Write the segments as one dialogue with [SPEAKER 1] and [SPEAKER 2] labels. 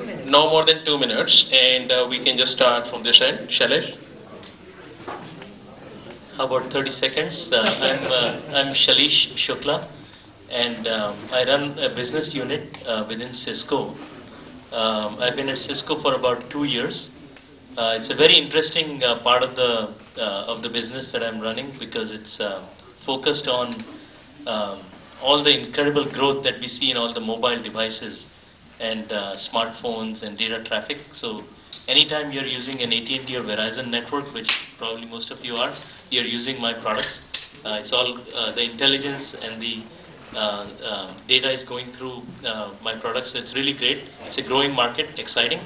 [SPEAKER 1] no more than 2 minutes, and we can just start from this end. Shailesh?
[SPEAKER 2] How about 30 seconds? I'm Shailesh Shukla, and I run a business unit within Cisco. I've been at Cisco for about 2 years. It's a very interesting part of the business that I'm running, because it's focused on all the incredible growth that we see in all the mobile devices and smartphones and data traffic. So anytime you're using an AT&T or Verizon network, which probably most of you are, you're using my products. It's all the intelligence and the data is going through my products. So it's really great. It's a growing market, exciting.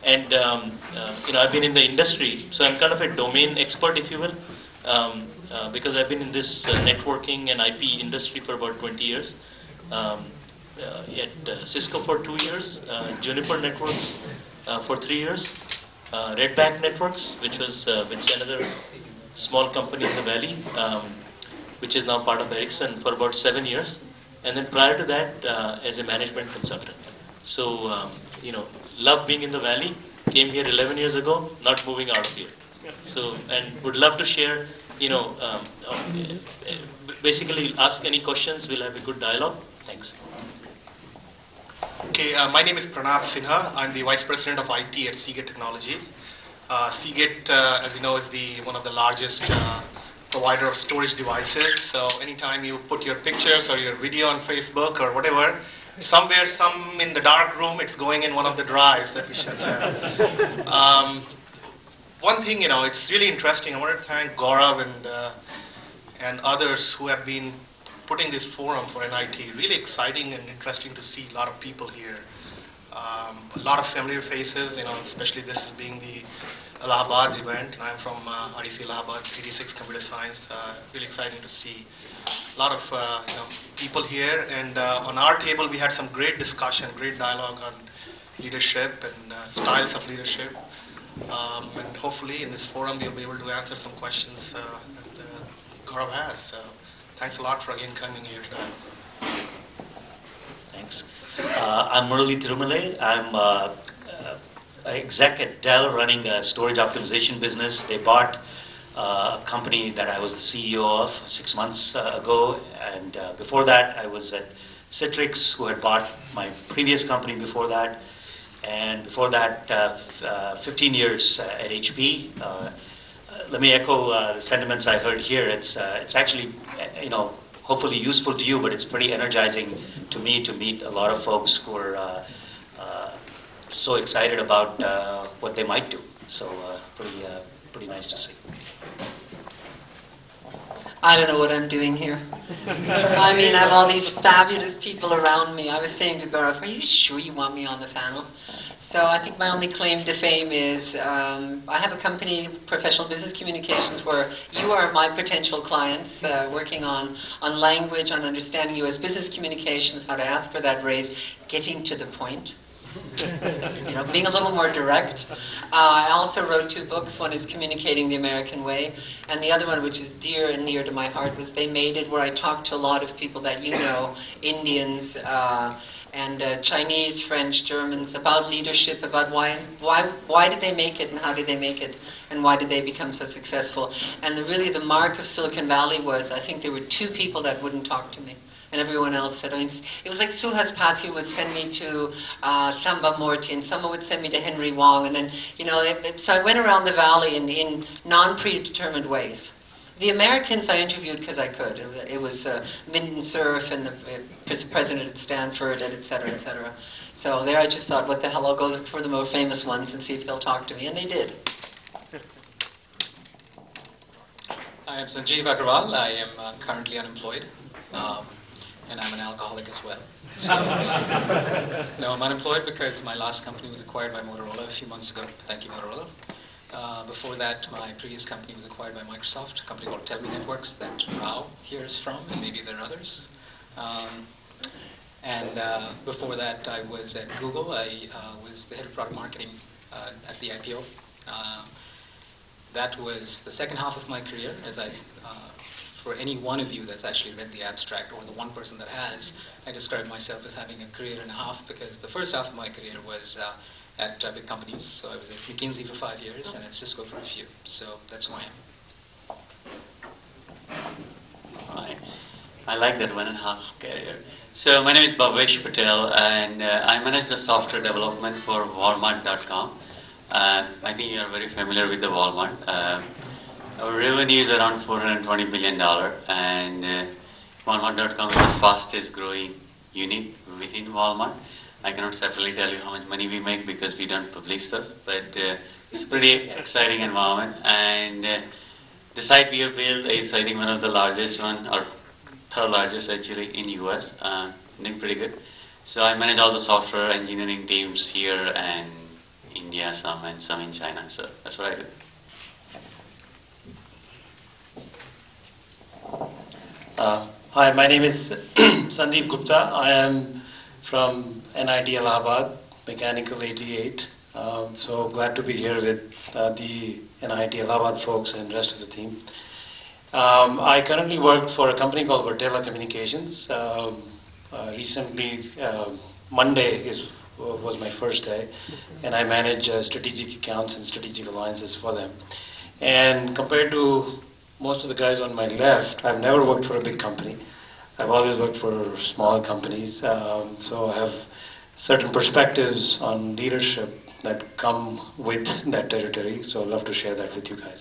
[SPEAKER 2] And I've been in the industry, so I'm kind of a domain expert, if you will, because I've been in this networking and IP industry for about 20 years. At Cisco for 2 years, Juniper Networks for 3 years, Red Bank Networks, which is another small company in the Valley, which is now part of Ericsson, for about 7 years, and then prior to that as a management consultant. So love being in the Valley. Came here 11 years ago, not moving out of here. So, and would love to share. Basically ask any questions. We'll have a good dialogue. Thanks.
[SPEAKER 3] Okay, my name is Pranab Sinha. I'm the Vice President of IT at Seagate Technology. Seagate, as you know, is one of the largest provider of storage devices. So anytime you put your pictures or your video on Facebook or whatever, somewhere, in the dark room, it's going in one of the drives that we share. One thing, it's really interesting. I want to thank Gaurav and others who have been putting this forum for NIT. Really exciting and interesting to see a lot of people here. A lot of familiar faces, especially this being the Allahabad event. I'm from NIT Allahabad, 86 Computer Science. Really exciting to see a lot of people here. And on our table, we had some great discussion, great dialogue on leadership and styles of leadership. And hopefully in this forum, we'll be able to answer some questions that Gaurav has. So thanks a lot for again coming here today.
[SPEAKER 2] Thanks. I'm Murli Thirumale. I'm exec at Dell, running a storage optimization business. They bought a company that I was the CEO of 6 months ago, and before that I was at Citrix, who had bought my previous company before that, and before that 15 years at HP. Let me echo the sentiments I heard here. It's actually hopefully useful to you, but it's pretty energizing to me to meet a lot of folks who are so excited about what they might do. So pretty nice to see.
[SPEAKER 4] I don't know what I'm doing here. I mean, I have all these fabulous people around me. I was saying to Gaurav, are you sure you want me on the panel? So I think my only claim to fame is I have a company, Professional Business Communications, where you are my potential clients, working on language, on understanding U.S. business communications, how to ask for that raise, getting to the point. Being a little more direct. I also wrote 2 books. One is Communicating the American Way, and the other one, which is dear and near to my heart, was They Made It, where I talked to a lot of people that Indians and Chinese, French, Germans, about leadership, about why did they make it and how did they make it and why did they become so successful. And really the mark of Silicon Valley was, I think there were 2 people that wouldn't talk to me. And everyone else said, it was like Suhas Pathy would send me to Samba Morty, and someone would send me to Henry Wong, and then, so I went around the valley in non-predetermined ways. The Americans I interviewed because I could. It was Minden Cerf and the president at Stanford, and et cetera, et cetera. So there I just thought, what the hell, I'll go look for the more famous ones and see if they'll talk to me, and they did.
[SPEAKER 5] I am Sanjeev Agrawal. I am currently unemployed. And I'm an alcoholic as well. So, no, I'm unemployed because my last company was acquired by Motorola a few months ago. Thank you, Motorola. Before that, my previous company was acquired by Microsoft, a company called Telmi Networks that Rao here is from, and maybe there are others. Before that, I was at Google. I was the head of product marketing at the IPO. That was the second half of my career, as for any one of you that's actually read the abstract, or the one person that has, I describe myself as having a career and a half, because the first half of my career was at big companies. So I was at McKinsey for 5 years and at Cisco for a few. So that's who I am.
[SPEAKER 6] Hi. I like that 1.5 career. So my name is Bhavesh Patel, and I manage the software development for Walmart.com. I think you are very familiar with the Walmart. Our revenue is around $420 billion, and Walmart.com is the fastest growing unit within Walmart. I cannot separately tell you how much money we make because we don't publish this, but it's a pretty exciting environment. And the site we have built is, I think, one of the largest one, or third largest actually in US, doing pretty good. So I manage all the software engineering teams here and India, some and some in China. So that's what I do.
[SPEAKER 7] Hi, my name is Sandip Gupta. I am from NIT Allahabad, Mechanical 88. So glad to be here with the NIT Allahabad folks and rest of the team. I currently work for a company called Vertela Communications. Recently, Monday was my first day, and I manage strategic accounts and strategic alliances for them. And compared to most of the guys on my left, I've never worked for a big company. I've always worked for small companies, so I have certain perspectives on leadership that come with that territory, so I'd love to share that with you guys.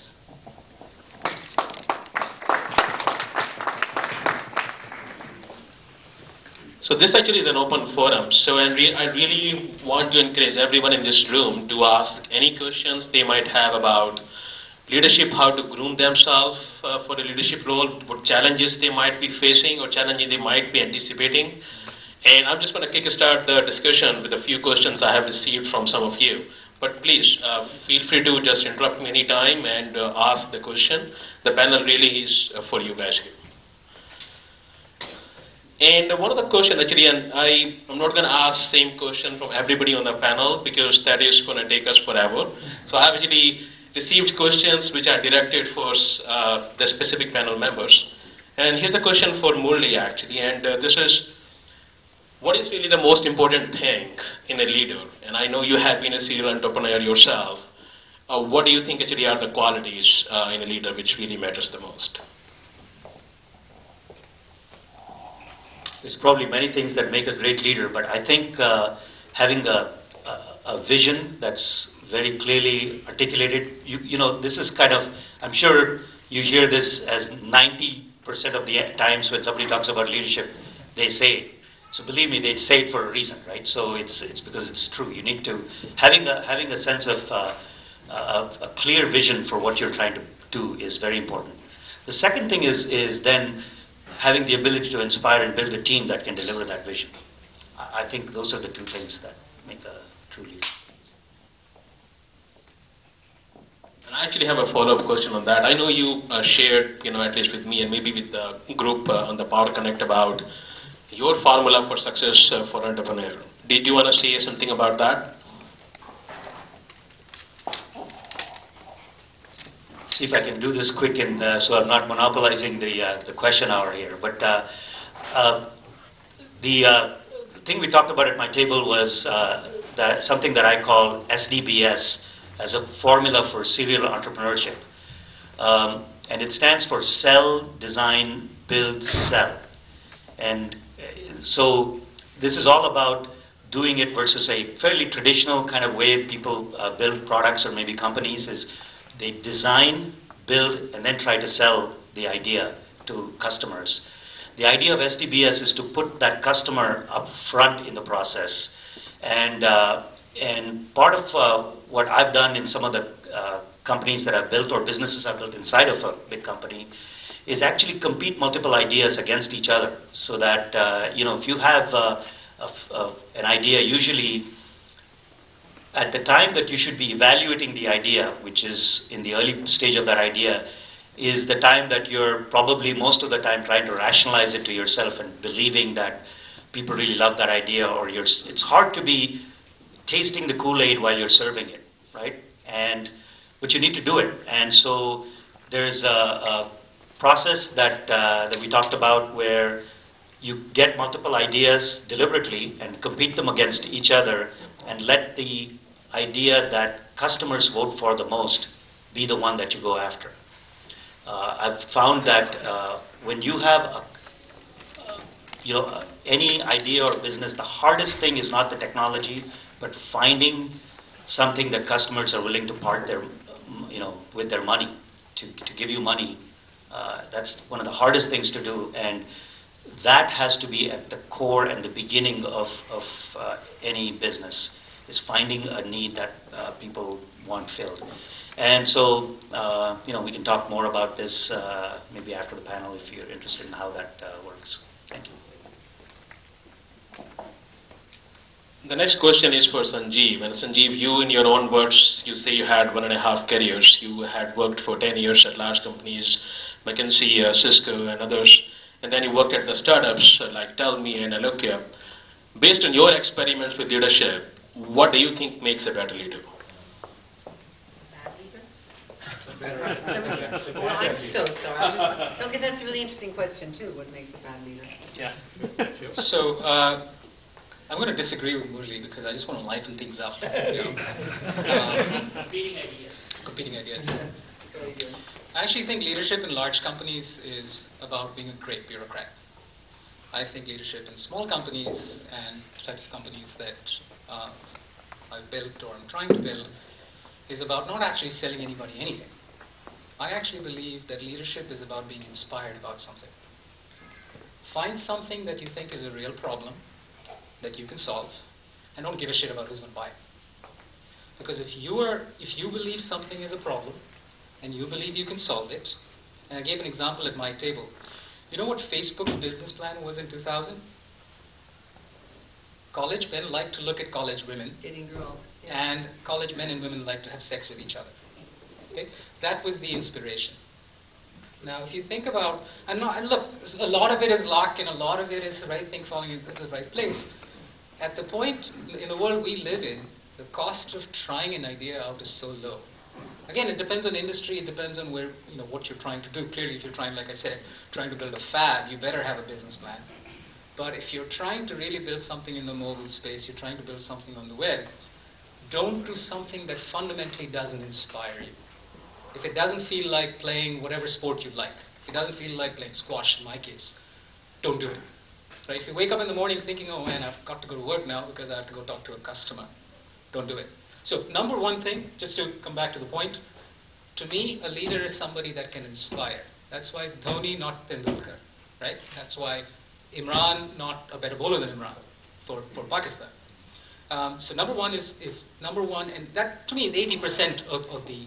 [SPEAKER 1] So this actually is an open forum, so I really want to encourage everyone in this room to ask any questions they might have about leadership, how to groom themselves for a leadership role, what challenges they might be facing or challenges they might be anticipating. And I'm just going to kickstart the discussion with a few questions I have received from some of you. But please, feel free to just interrupt me anytime and ask the question. The panel really is for you guys here. And one of the questions actually, and I'm not going to ask same question from everybody on the panel because that is going to take us forever. So I have actually received questions which are directed for the specific panel members. And here's the question for Murli actually, and this is, what is really the most important thing in a leader? And I know you have been a serial entrepreneur yourself. What do you think actually are the qualities in a leader which really matters the most?
[SPEAKER 6] There's probably many things that make a great leader, but I think having a vision that's very clearly articulated. You know, this is kind of, I'm sure you hear this as 90% of the times when somebody talks about leadership, they say it. So believe me, they say it for a reason, right? So it's because it's true. You need to, having a sense of a clear vision for what you're trying to do is very important. The second thing is then having the ability to inspire and build a team that can deliver that vision. I think those are the two things that make a true leader.
[SPEAKER 1] And I actually have a follow-up question on that. I know you shared, at least with me and maybe with the group on the Power Connect about your formula for success for entrepreneur. Did you want to say something about that?
[SPEAKER 6] See if I can do this quick, and so I'm not monopolizing the question hour here. But the thing we talked about at my table was that something that I call SDBS as a formula for serial entrepreneurship, and it stands for Sell, Design, Build, Sell. And so this is all about doing it versus a fairly traditional kind of way people build products or maybe companies is they design, build, and then try to sell the idea to customers. The idea of SDBS is to put that customer up front in the process. And part of what I've done in some of the companies that I've built or businesses I've built inside of a big company is actually compete multiple ideas against each other. So that, if you have an idea, usually at the time that you should be evaluating the idea, which is in the early stage of that idea, is the time that you're probably most of the time trying to rationalize it to yourself and believing that people really love that idea, or it's hard to be tasting the Kool-Aid while you're serving it, right? But you need to do it. And so there's a process that we talked about where you get multiple ideas deliberately and compete them against each other and let the idea that customers vote for the most be the one that you go after. I've found that when you have any idea or business, the hardest thing is not the technology, but finding something that customers are willing to part their, with their money, to give you money. That's one of the hardest things to do, and that has to be at the core and the beginning of any business, is finding a need that people want filled. And so, we can talk more about this maybe after the panel if you're interested in how that works. Thank you.
[SPEAKER 1] The next question is for Sanjeev. And Sanjeev, you in your own words, you say you had 1.5 careers. You had worked for 10 years at large companies, McKinsey, Cisco, and others. And then you worked at the startups like Dell and Aloqa. Based on your experiments with leadership, what do you think makes a better leader?
[SPEAKER 4] Well, I'm so sorry. Okay, that's a really interesting question too. What makes a bad leader?
[SPEAKER 5] Yeah. So I'm going to disagree with Murli because I just want to liven things up. Competing ideas. I actually think leadership in large companies is about being a great bureaucrat. I think leadership in small companies and types of companies that I've built or I'm trying to build is about not actually selling anybody anything. I actually believe that leadership is about being inspired about something. Find something that you think is a real problem that you can solve, and don't give a shit about who's going to buy it. Because if you believe something is a problem and you believe you can solve it, and I gave an example at my table. You know what Facebook's business plan was in 2000? College men like to look at college women,
[SPEAKER 4] Getting girls.
[SPEAKER 5] and college men and women like to have sex with each other. Okay? That was the inspiration. Now, if you think about, and look, a lot of it is luck, and a lot of it is the right thing falling into the right place. At the point in the world we live in, the cost of trying an idea out is so low. Again, it depends on industry. It depends on where what you're trying to do. Clearly, if you're trying, like I said, trying to build a fab, you better have a business plan. But if you're trying to really build something in the mobile space, you're trying to build something on the web, don't do something that fundamentally doesn't inspire you. If it doesn't feel like playing whatever sport you'd like, if it doesn't feel like playing squash in my case, don't do it. Right? If you wake up in the morning thinking, oh man, I've got to go to work now because I have to go talk to a customer, don't do it. So number one thing, just to come back to the point, to me, a leader is somebody that can inspire. That's why Dhoni, not Tendulkar. Right? That's why Imran, not a better bowler than Imran for Pakistan. So number one is number one, and that to me is 80% of the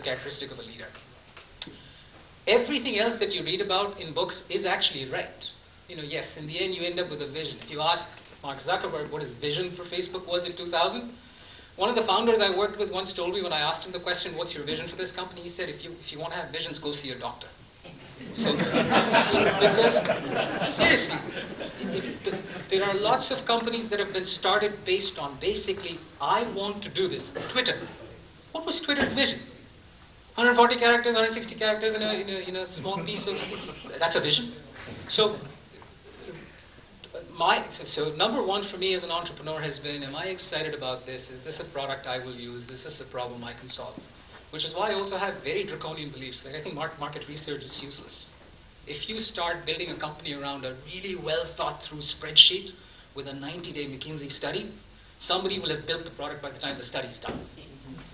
[SPEAKER 5] characteristic of a leader. Everything else that you read about in books is actually right. Yes, in the end you end up with a vision. If you ask Mark Zuckerberg what his vision for Facebook was in 2000, one of the founders I worked with once told me when I asked him the question, "What's your vision for this company?" He said, "If you want to have visions, go see your doctor." So, because seriously, there are lots of companies that have been started based on basically, I want to do this. Twitter. What was Twitter's vision? 140 characters, 160 characters in a small piece of. That's a vision. So number one for me as an entrepreneur has been, am I excited about this? Is this a product I will use? Is this a problem I can solve? Which is why I also have very draconian beliefs. Like I think market research is useless. If you start building a company around a really well thought through spreadsheet with a 90-day McKinsey study, somebody will have built the product by the time the study's done.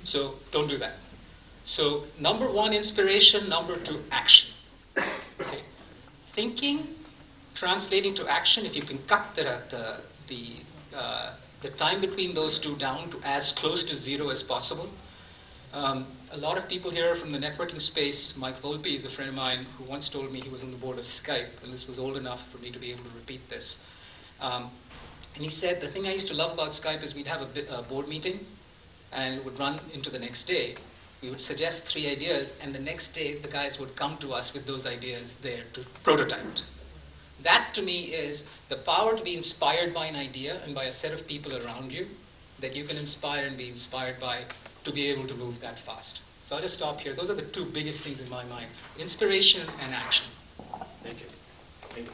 [SPEAKER 5] So don't do that. So number one, inspiration. Number two, action. Okay. Thinking, translating to action. If you can cut the time between those two down to as close to zero as possible. A lot of people here from the networking space, Mike Volpe is a friend of mine who once told me he was on the board of Skype, and this was old enough for me to be able to repeat this. And he said, the thing I used to love about Skype is we'd have a board meeting, and it would run into the next day. We would suggest 3 ideas, and the next day the guys would come to us with those ideas there to prototype it. That to me is the power to be inspired by an idea and by a set of people around you that you can inspire and be inspired by to be able to move that fast. So I'll just stop here. Those are the 2 biggest things in my mind, inspiration and action.
[SPEAKER 1] Thank you. Thank you.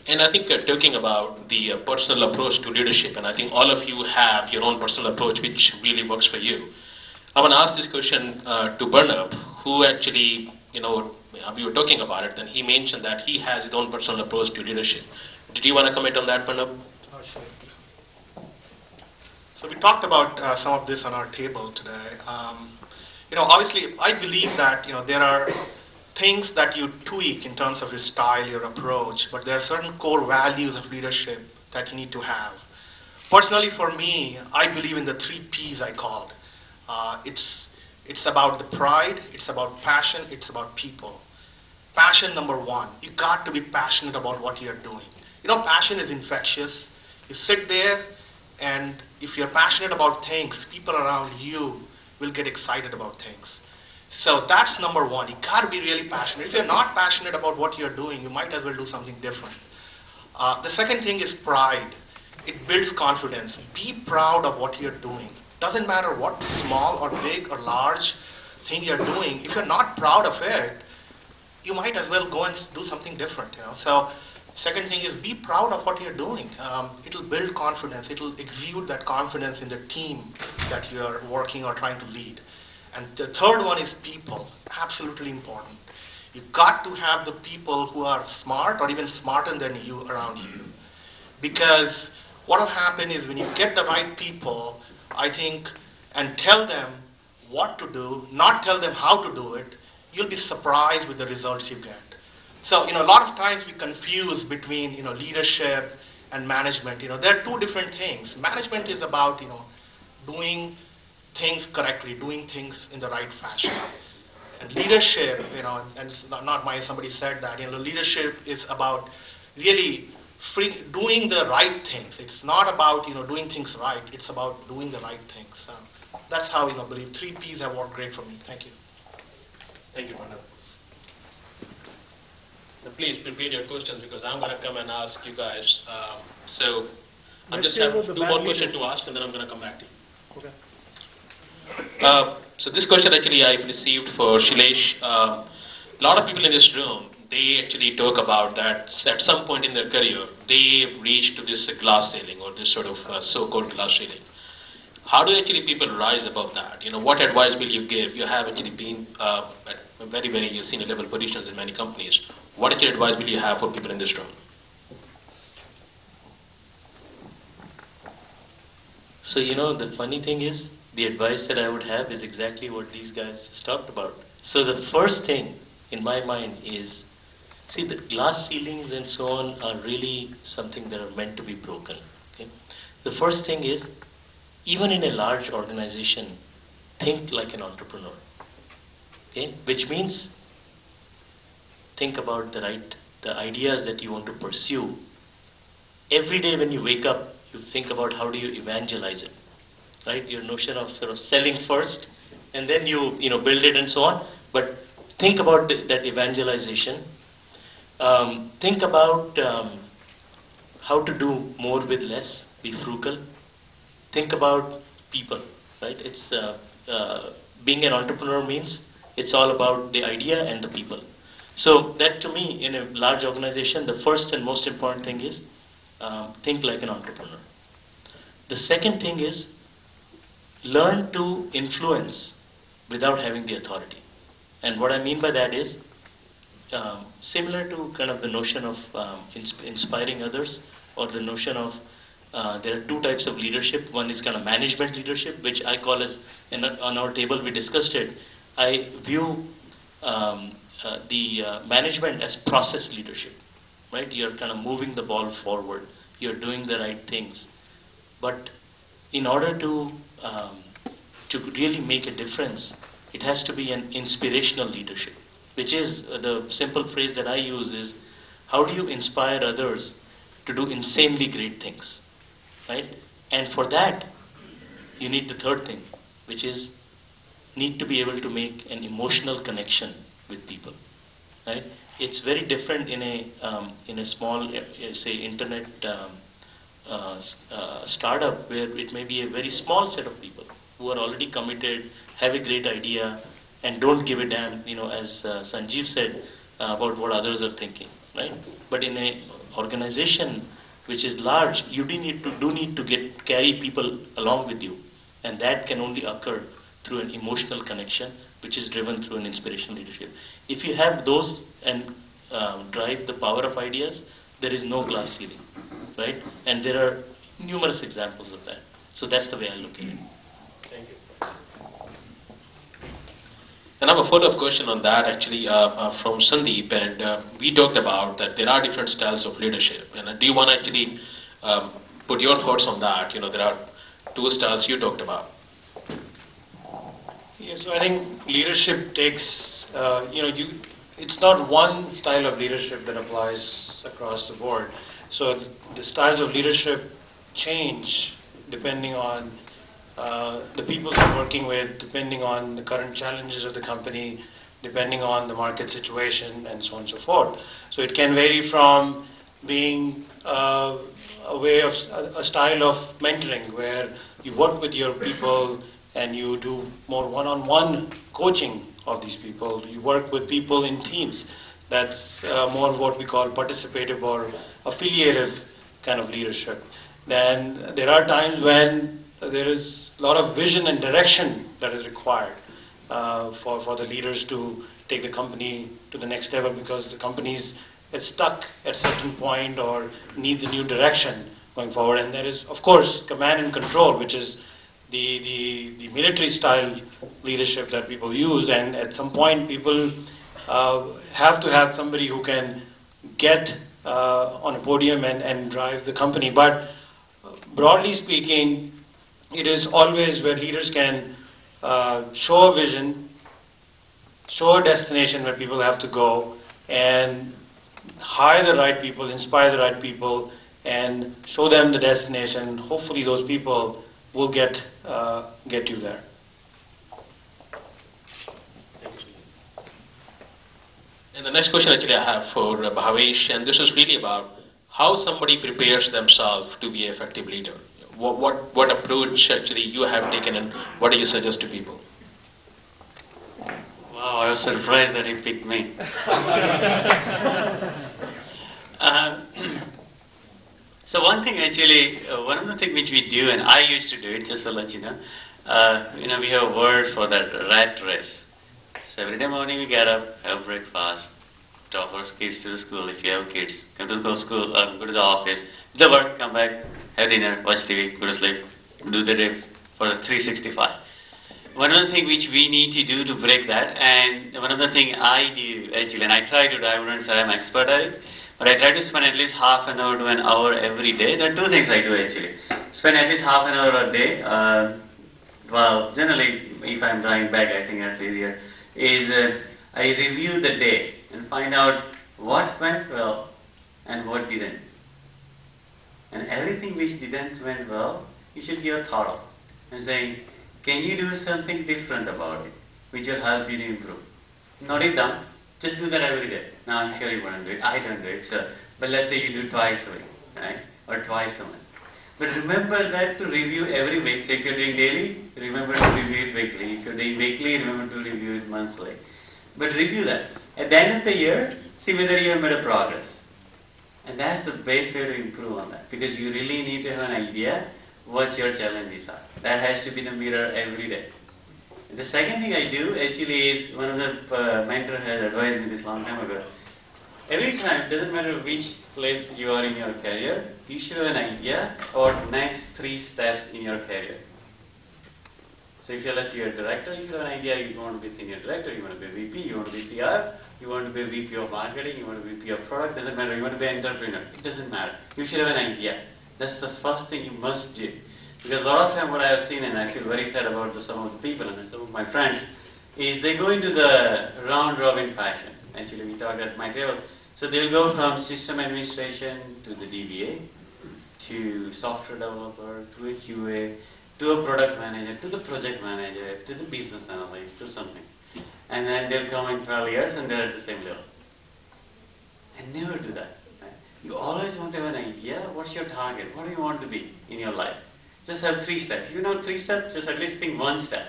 [SPEAKER 1] And I think talking about the personal approach to leadership, and I think all of you have your own personal approach which really works for you. I want to ask this question to Pranab, who actually, we were talking about it, and he mentioned that he has his own personal approach to leadership. Did you want to comment on that, Pranab?
[SPEAKER 3] Sure. So we talked about some of this on our table today. Obviously, I believe that there are things that you tweak in terms of your style, your approach, but there are certain core values of leadership that you need to have. Personally, for me, I believe in the 3 Ps I called. It's about the pride, it's about passion, it's about people. Passion, number 1. You got to be passionate about what you're doing. Passion is infectious. You sit there, and if you're passionate about things, people around you will get excited about things. So that's number 1. You got to be really passionate. If you're not passionate about what you're doing, you might as well do something different. The second thing is pride. It builds confidence. Be proud of what you're doing. Doesn't matter what small or big or large thing you're doing. If you're not proud of it, you might as well go and do something different. So second thing is be proud of what you're doing. It'll build confidence. It'll exude that confidence in the team that you're working or trying to lead. And the third one is people. Absolutely important. You've got to have the people who are smart or even smarter than you around you. Because what will happen is when you get the right people, I think, and tell them what to do, not tell them how to do it, you'll be surprised with the results you get. So, a lot of times we confuse between, leadership and management. There are 2 different things. Management is about, doing things correctly, doing things in the right fashion. And leadership, and it's not my, somebody said that, leadership is about really doing the right things. It's not about, doing things right. It's about doing the right things. That's how, I believe 3 Ps have worked great for me. Thank you.
[SPEAKER 1] Thank you, Pranab. Now, please prepare your questions because I'm going to come and ask you guys. So I just have 2 more questions to ask, and then I'm going to come back to you.
[SPEAKER 8] Okay.
[SPEAKER 1] So this question actually I've received for Shailesh. A lot of people in this room, they actually talk about that at some point in their career, they reach to this glass ceiling or this sort of so-called glass ceiling. How do actually people rise above that? What advice will you give? You have actually been at very, very senior level positions in many companies. What actually advice will you have for people in this room?
[SPEAKER 2] So, the funny thing is, the advice that I would have is exactly what these guys just talked about. So the first thing in my mind is, see, the glass ceilings and so on are really something that are meant to be broken. Okay? The first thing is, even in a large organization, think like an entrepreneur. Okay? Which means, think about the ideas that you want to pursue. Every day when you wake up, you think about how do you evangelize it. Right? Your notion of sort of selling first, and then you build it and so on. But think about that evangelization. Think about how to do more with less. Be frugal. Think about people. Right? It's being an entrepreneur means it's all about the idea and the people. So that to me, in a large organization, the first and most important thing is think like an entrepreneur. The second thing is learn to influence without having the authority. And what I mean by that is similar to kind of the notion of inspiring others, or the notion of there are 2 types of leadership. One is kind of management leadership, which I call as, on our table we discussed it, I view the management as process leadership. Right? You're kind of moving the ball forward. You're doing the right things. But in order to really make a difference, it has to be an inspirational leadership, which is the simple phrase that I use is, how do you inspire others to do insanely great things, right? And for that, you need the third thing, which is need to be able to make an emotional connection with people, right? It's very different in a small, say, internet startup where it may be a very small set of people who are already committed, have a great idea, and don't give a damn, as Sanjeev said, about what others are thinking, right? But in a organization which is large, you do need to carry people along with you, and that can only occur through an emotional connection, which is driven through an inspirational leadership. If you have those and drive the power of ideas, there is no glass ceiling, right? And there are numerous examples of that. So that's the way I look at it.
[SPEAKER 1] Thank you. And I have a follow-up question on that, actually, from Sandip, and we talked about that there are different styles of leadership. And do you want to actually put your thoughts on that? You know, there are two styles you talked about.
[SPEAKER 7] Yes, so I think leadership takes, it's not one style of leadership that applies across the board. So the styles of leadership change depending on the people you're working with, depending on the current challenges of the company, depending on the market situation, and so on and so forth. So it can vary from being a style of mentoring, where you work with your people and you do more one-on-one coaching of these people. You work with people in teams. That's more what we call participative or affiliative kind of leadership. Then there are times when there is a lot of vision and direction that is required for the leaders to take the company to the next level, because the company is stuck at a certain point or needs a new direction going forward. And there is, of course, command and control, which is the military style leadership that people use. And at some point, people have to have somebody who can get on a podium and drive the company. But broadly speaking, it is always where leaders can show a vision, show a destination where people have to go, and hire the right people, inspire the right people, and show them the destination. Hopefully those people will get you there.
[SPEAKER 1] And the next question actually I have for Bhavesh, and this is really about how somebody prepares themselves to be an effective leader. What approach actually you have taken, and what do you suggest to people?
[SPEAKER 8] Wow, I was surprised that he picked me. So one thing actually, one of the things which we do, and I used to do it, just to let you know, we have a word for that, rat race. So every day morning we get up, have breakfast, drop our kids to the school, if you have kids, come to the school, go to the office, do the work, come back, have dinner, watch TV, go to sleep, do the day for the 365. One of the things which we need to do to break that, and one of the things I do actually, and I try to do, I wouldn't say I'm expert at it, but I try to spend at least half an hour to an hour every day. There are two things I do actually. Spend at least half an hour a day, well, generally, if I'm driving back, I think that's easier, is I review the day and find out what went well and what didn't. And everything which didn't went well, you should give a thought of and saying, can you do something different about it, which will help you to improve? Not it down, just do that every day. Now I'm sure you won't do it, I don't do it, so, but let's say you do twice a week, right, or twice a month. But remember that to review every week. So if you're doing daily, remember to review it weekly. If you're doing weekly, remember to review it monthly. But review that. At the end of the year, see whether you have made a progress. And that's the best way to improve on that, because you really need to have an idea what your challenges are. That has to be the mirror every day. And the second thing I do actually is, one of the mentor has advised me this long time ago. Every time, it doesn't matter which place you are in your career, you should have an idea about next 3 steps in your career. So if you're a director, you should have an idea you want to be senior director, you want to be VP, you want to be CR, you want to be VP of marketing, you want to be VP of product, doesn't matter, you want to be an entrepreneur, it doesn't matter. You should have an idea. That's the first thing you must do. Because a lot of time what I have seen, and I feel very sad about some of the people and some of my friends, is they go into the round robin fashion. Actually, we talked at my table. So they'll go from system administration to the DBA, to software developer, to a QA, to a product manager, to the project manager, to the business analyst, to something. And then they'll come in 12 years and they're at the same level. And never do that. Right? You always want to have an idea, what's your target, what do you want to be in your life. Just have 3 steps. If you know 3 steps, just at least think 1 step.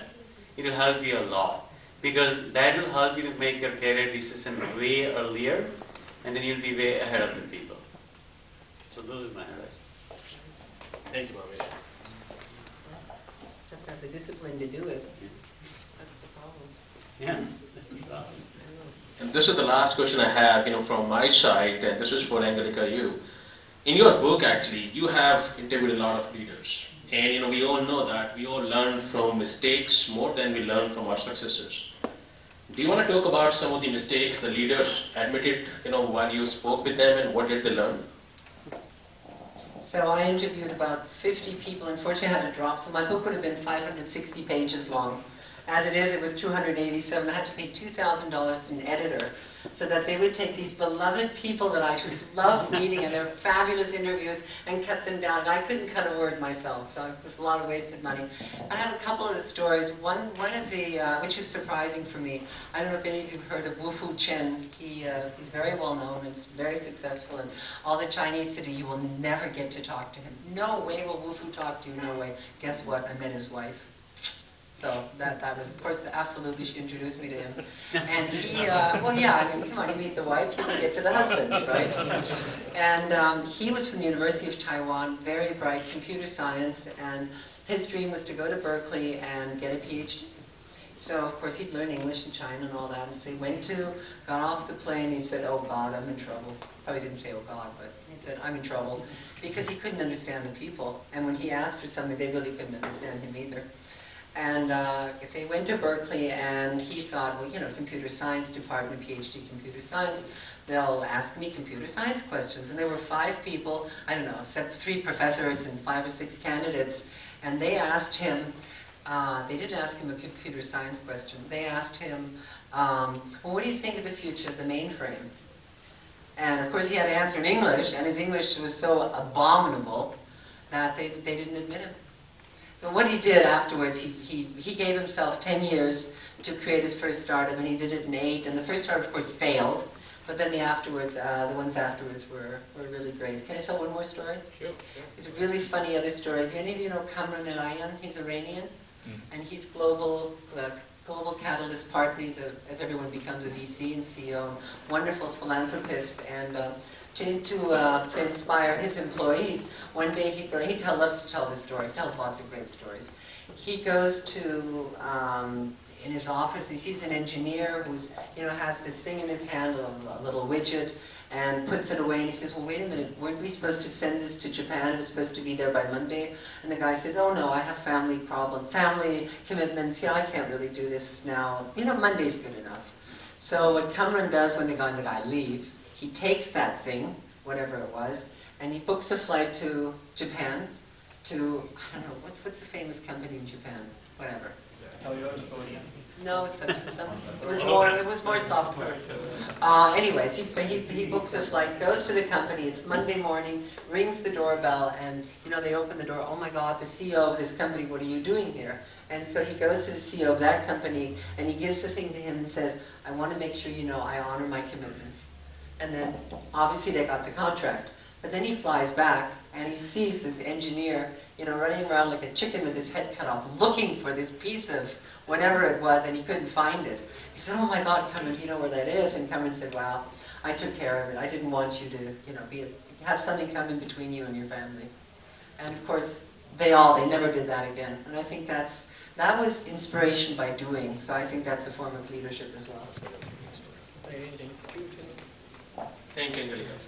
[SPEAKER 8] It will help you a lot. Because that will help you to make your career decision way earlier, and then you'll be way ahead of the people. lose my hair.
[SPEAKER 1] Thank you, Bhavesh.
[SPEAKER 4] Just have the discipline to do it. That's the problem.
[SPEAKER 8] Yeah, that's the problem.
[SPEAKER 1] And this is the last question I have, from my side, and this is for Angelika, you. In your book, actually, you have interviewed a lot of leaders. And, we all know that we all learn from mistakes more than we learn from our successes. Do you want to talk about some of the mistakes the leaders admitted, while you spoke with them, and what did they learn?
[SPEAKER 4] So I interviewed about 50 people. Unfortunately, I had to drop. So my book would have been 560 pages long. As it is, it was 287. I had to pay $2,000 to an editor so that they would take these beloved people that I just love meeting, and they're fabulous interviews, and cut them down. And I couldn't cut a word myself, so it was a lot of wasted money. I have a couple of the stories. One of the, which is surprising for me, I don't know if any of you have heard of Wu Fu Chen. He's very well known and very successful, and all the Chinese say, you will never get to talk to him. No way will Wu Fu talk to you, no way. Guess what? I met his wife. So that was, of course, absolutely, she introduced me to him. And he, well, yeah, I mean, come on, you meet the wife, you can get to the husband, right? And he was from the University of Taiwan, very bright, computer science, and his dream was to go to Berkeley and get a PhD. So, of course, he'd learned English in China and all that, and so he got off the plane, he said, oh God, I'm in trouble. Probably didn't say, oh God, but he said, I'm in trouble, because he couldn't understand the people. And when he asked for something, they really couldn't understand him either. And so he went to Berkeley, and he thought, well, computer science department, PhD computer science, they'll ask me computer science questions. And there were 5 people, I don't know, except 3 professors and 5 or 6 candidates, and they asked him, they didn't ask him a computer science question. They asked him, well, what do you think of the future of the mainframes? And of course he had to answer in English, and his English was so abominable that they didn't admit him. So what he did afterwards, he gave himself 10 years to create his first startup, and he did it in 8. And the first startup, of course, failed. But then the ones afterwards were really great. Can I tell one more story?
[SPEAKER 1] Sure.
[SPEAKER 4] It's a really funny other story. Do any of you know Kamran Elayan? He's Iranian, and he's global catalyst partner. As everyone becomes a VC and CEO, wonderful philanthropist, and to inspire his employees. One day he loves to tell this story. He tells lots of great stories. He goes to in his office, and he sees an engineer who's has this thing in his hand, a little widget, and puts it away. And he says, "Well, wait a minute. Weren't we supposed to send this to Japan? It was supposed to be there by Monday." And the guy says, "Oh no, I have family commitments. I can't really do this now. Monday's good enough." So what Kamran does when the guy leaves, he takes that thing, whatever it was, and he books a flight to Japan to, I don't know, what's the famous company in Japan? Whatever. No, it was more software. Anyways, he books a flight, goes to the company. It's Monday morning, rings the doorbell, and they open the door. Oh my God, the CEO of this company, what are you doing here? And so he goes to the CEO of that company, and he gives the thing to him and says, "I want to make sure I honor my commitments." And then, obviously, they got the contract. But then he flies back, and he sees this engineer, running around like a chicken with his head cut off, looking for this piece of whatever it was, and he couldn't find it. He said, "Oh my God, Kamran, do you know where that is?" And Kamran said, "Well, I took care of it. I didn't want you to, have something come in between you and your family." And of course, they never did that again. And I think that was inspiration by doing. So I think that's a form of leadership as well.
[SPEAKER 1] Thank you, Angelika.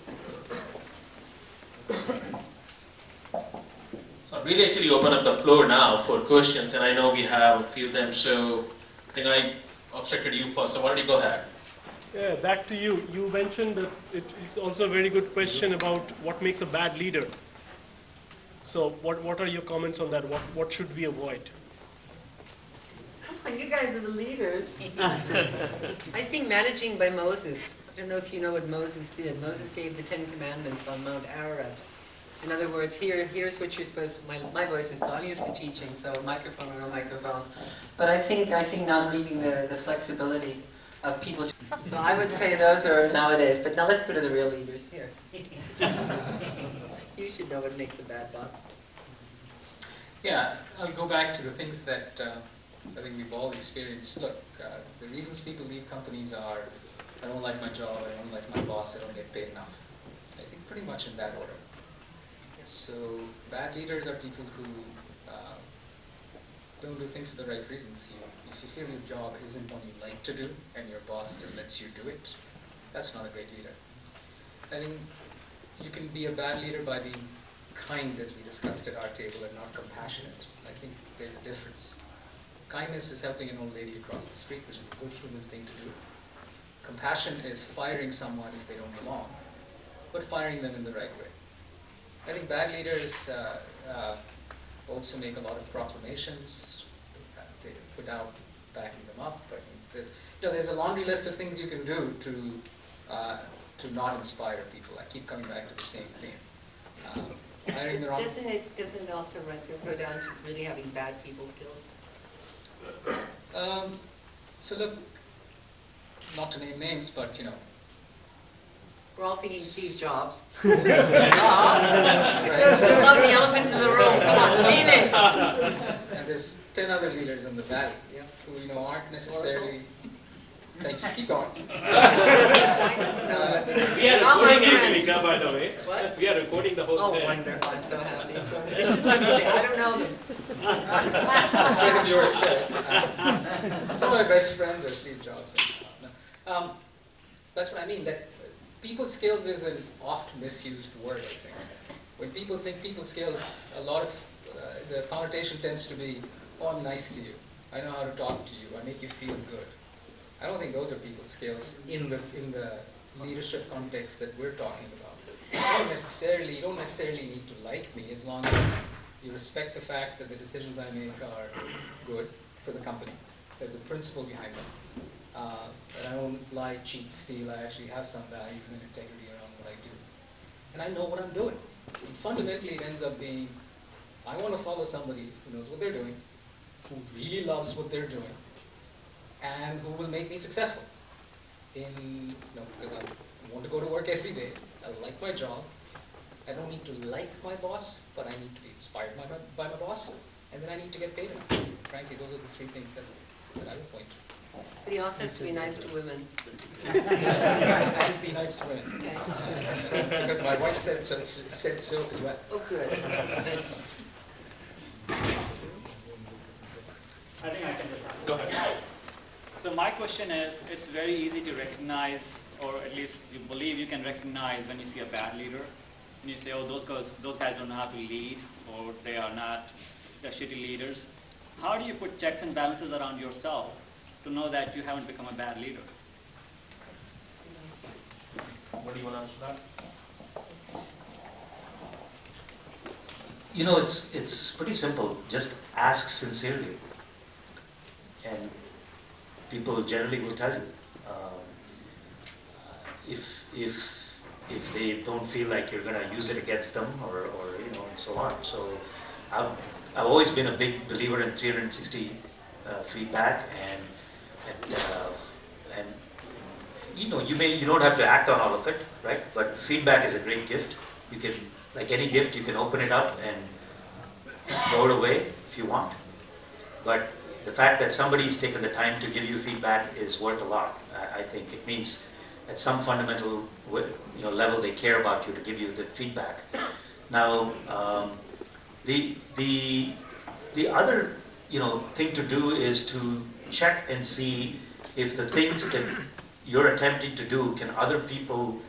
[SPEAKER 1] So I'll really actually open up the floor now for questions, and I know we have a few of them, so I think I obstructed you first, so why don't you go ahead?
[SPEAKER 9] Yeah, back to you. You mentioned that it's also a very good question about what makes a bad leader. So what are your comments on that? What should we avoid?
[SPEAKER 4] Come on, you guys are the leaders. I think managing by Moses. I don't know if you know what Moses did. Moses gave the 10 Commandments on Mount Ararat. In other words, here's what you're supposed to, my voice is, so I'm used to teaching, so microphone or no microphone. But I think not leaving the flexibility of people. So I would say those are nowadays, but now let's go to the real leaders here. You should know what makes a bad boss.
[SPEAKER 5] Yeah, I'll go back to the things that I think we've all experienced. Look, the reasons people leave companies are, I don't like my job, I don't like my boss, I don't get paid enough. I think pretty much in that order. So bad leaders are people who don't do things for the right reasons. If you feel your job isn't what you like to do and your boss still lets you do it, that's not a great leader. I think you can be a bad leader by being kind, as we discussed at our table, and not compassionate. I think there's a difference. Kindness is helping an old lady across the street, which is a good human thing to do. Compassion is firing someone if they don't belong, but firing them in the right way. I think bad leaders also make a lot of proclamations without backing them up. I think there's a laundry list of things you can do to not inspire people. I keep coming back to the same thing. Hiring the wrong.
[SPEAKER 4] Doesn't it also go down to really having bad people skills?
[SPEAKER 5] So look, not to name names, but
[SPEAKER 4] We're all thinking Steve Jobs.
[SPEAKER 5] Right.
[SPEAKER 4] There's a lot of the elephants in the room. Come on, name it.
[SPEAKER 5] And there's 10 other leaders in the valley who aren't necessarily. Thank you. Keep going.
[SPEAKER 7] We are recording Angelika, by the way.
[SPEAKER 4] What?
[SPEAKER 7] We are recording the whole
[SPEAKER 4] Oh,
[SPEAKER 7] thing.
[SPEAKER 4] wonderful. I'm so happy. I don't know them.
[SPEAKER 5] Friend of yours said. Some of my best friends are Steve Jobs. That's what I mean. That people skills is an oft misused word, I think. When people think people skills, a lot of the connotation tends to be, oh, I'm nice to you. I know how to talk to you. I make you feel good. I don't think those are people skills in the leadership context that we're talking about. You don't necessarily need to like me as long as you respect the fact that the decisions I make are good for the company. There's a principle behind them. That I don't lie, cheat, steal. I actually have some value and integrity around what I do. And I know what I'm doing. And fundamentally, it ends up being, I want to follow somebody who knows what they're doing, who really loves what they're doing, and who will make me successful. Because I want to go to work every day. I like my job. I don't need to like my boss, but I need to be inspired by my boss, and then I need to get paid enough. Frankly, those are the three things that I would point to.
[SPEAKER 4] But he also has to be nice to women.
[SPEAKER 5] I should be nice to women.
[SPEAKER 4] Okay.
[SPEAKER 5] Because my wife said so as well.
[SPEAKER 4] Oh, good.
[SPEAKER 10] I think I can just answer.
[SPEAKER 1] Go ahead.
[SPEAKER 10] So my question is, it's very easy to recognize, or at least you believe you can recognize when you see a bad leader, and you say, oh, those guys don't know how to lead, or they're shitty leaders. How do you put checks and balances around yourself to know that you haven't become a bad leader?
[SPEAKER 1] What do you want to answer that?
[SPEAKER 6] It's pretty simple. Just ask sincerely, and people generally will tell you. If they don't feel like you're going to use it against them, or and so on. So I've always been a big believer in 360 feedback, and you don't have to act on all of it, right? But feedback is a great gift. You can, like any gift, you can open it up and throw it away if you want. But the fact that somebody's taken the time to give you feedback is worth a lot. I think it means at some fundamental level they care about you to give you the feedback. Now, the other thing to do is to check and see if the things that you're attempting to do, can other people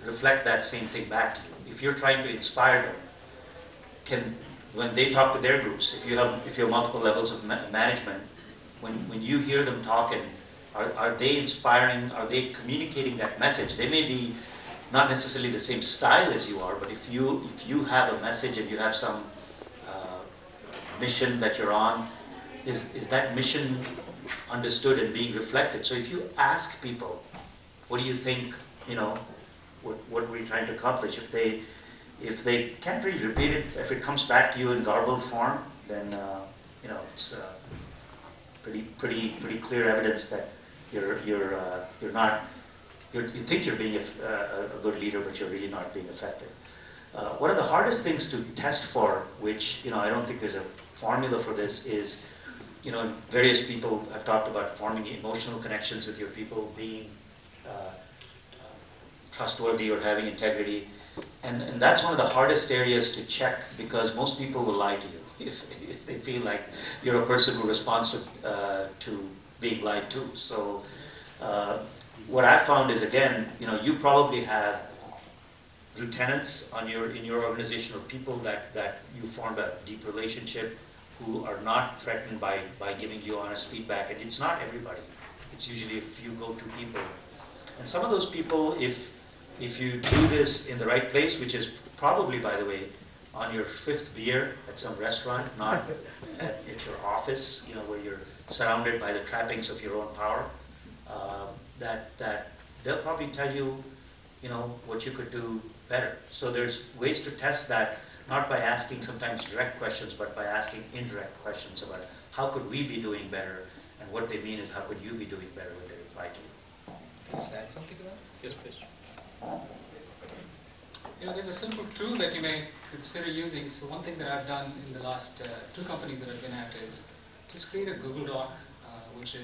[SPEAKER 6] reflect that same thing back to you. If you're trying to inspire them, when they talk to their groups, if you have multiple levels of management, when you hear them talking, are they inspiring? Are they communicating that message? They may be not necessarily the same style as you are, but if you have a message and you have some mission that you're on, is that mission understood and being reflected? So if you ask people, what do you think? What we're trying to accomplish? If they can't really repeat it, if it comes back to you in garbled form, then it's pretty clear evidence that you're not. You think you're being a good leader, but you're really not being effective. One of the hardest things to test for, which I don't think there's a formula for this, is various people have talked about forming emotional connections with your people, being trustworthy or having integrity. And that's one of the hardest areas to check, because most people will lie to you if they feel like you're a person who responds to being lied to. So what I found is, again, you probably have lieutenants in your organization, or people that you formed a deep relationship, who are not threatened by giving you honest feedback. And it's not everybody. It's usually a few go-to people. And some of those people, if you do this in the right place, which is probably, by the way, on your 5th beer at some restaurant, not at your office, where you're surrounded by the trappings of your own power, that they'll probably tell you, what you could do better. So there's ways to test that, not by asking sometimes direct questions, but by asking indirect questions about how could we be doing better, and what they mean is how could you be doing better when they reply to you.
[SPEAKER 5] Can you add something to that?
[SPEAKER 6] Yes, please.
[SPEAKER 5] There's a simple tool that you may consider using. So one thing that I've done in the last 2 companies that I've been at is just create a Google Doc, which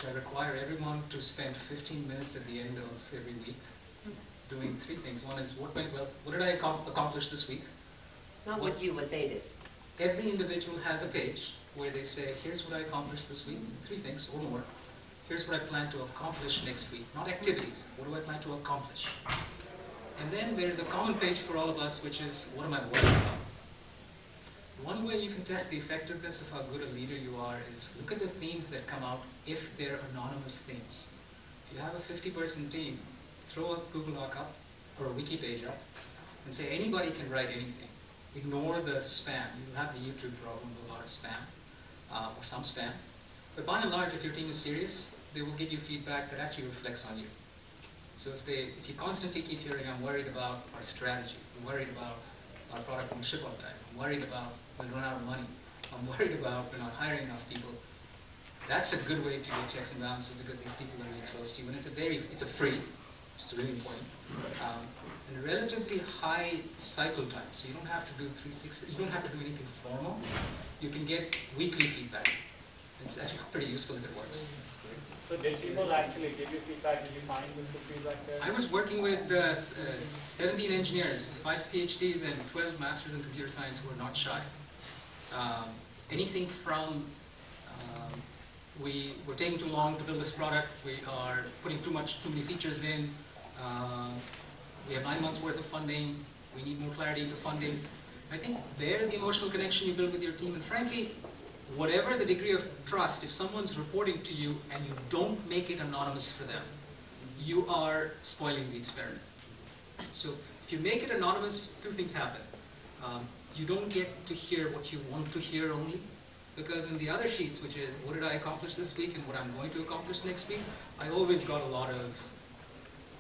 [SPEAKER 5] I require everyone to spend 15 minutes at the end of every week doing 3 things. One is, what did I accomplish this week?
[SPEAKER 4] Not what they did.
[SPEAKER 5] Every individual has a page where they say, here's what I accomplished this week, 3 things or more. Here's what I plan to accomplish next week. Not activities. What do I plan to accomplish? And then there's a common page for all of us, which is, what am I worried about? One way you can test the effectiveness of how good a leader you are is look at the themes that come out if they're anonymous themes. If you have a 50-person team, throw a Google Doc up or a wiki page up and say anybody can write anything. Ignore the spam. You have the YouTube problem with a lot of spam or some spam. But by and large, if your team is serious, they will give you feedback that actually reflects on you. So if you constantly keep hearing, I'm worried about our strategy, I'm worried about our product won't ship on time, I'm worried about we'll run out of money, I'm worried about we're not hiring enough people, that's a good way to get checks and balances, because these people are really close to you. And it's a free, which is really important, and a relatively high cycle time. So you don't have to do 360, you don't have to do anything formal. You can get weekly feedback. It's actually pretty useful if it works.
[SPEAKER 9] So did people actually give you feedback? Did you find good feedback there?
[SPEAKER 5] I was working with 17 engineers, 5 PhDs and 12 masters in computer science who were not shy. Anything from we were taking too long to build this product, we are putting too many features in, we have 9 months worth of funding, we need more clarity into funding. I think there the emotional connection you build with your team, and frankly, whatever the degree of trust, if someone's reporting to you and you don't make it anonymous for them, you are spoiling the experiment. So if you make it anonymous, 2 things happen. You don't get to hear what you want to hear only, because in the other sheets, which is what did I accomplish this week and what I'm going to accomplish next week, I always got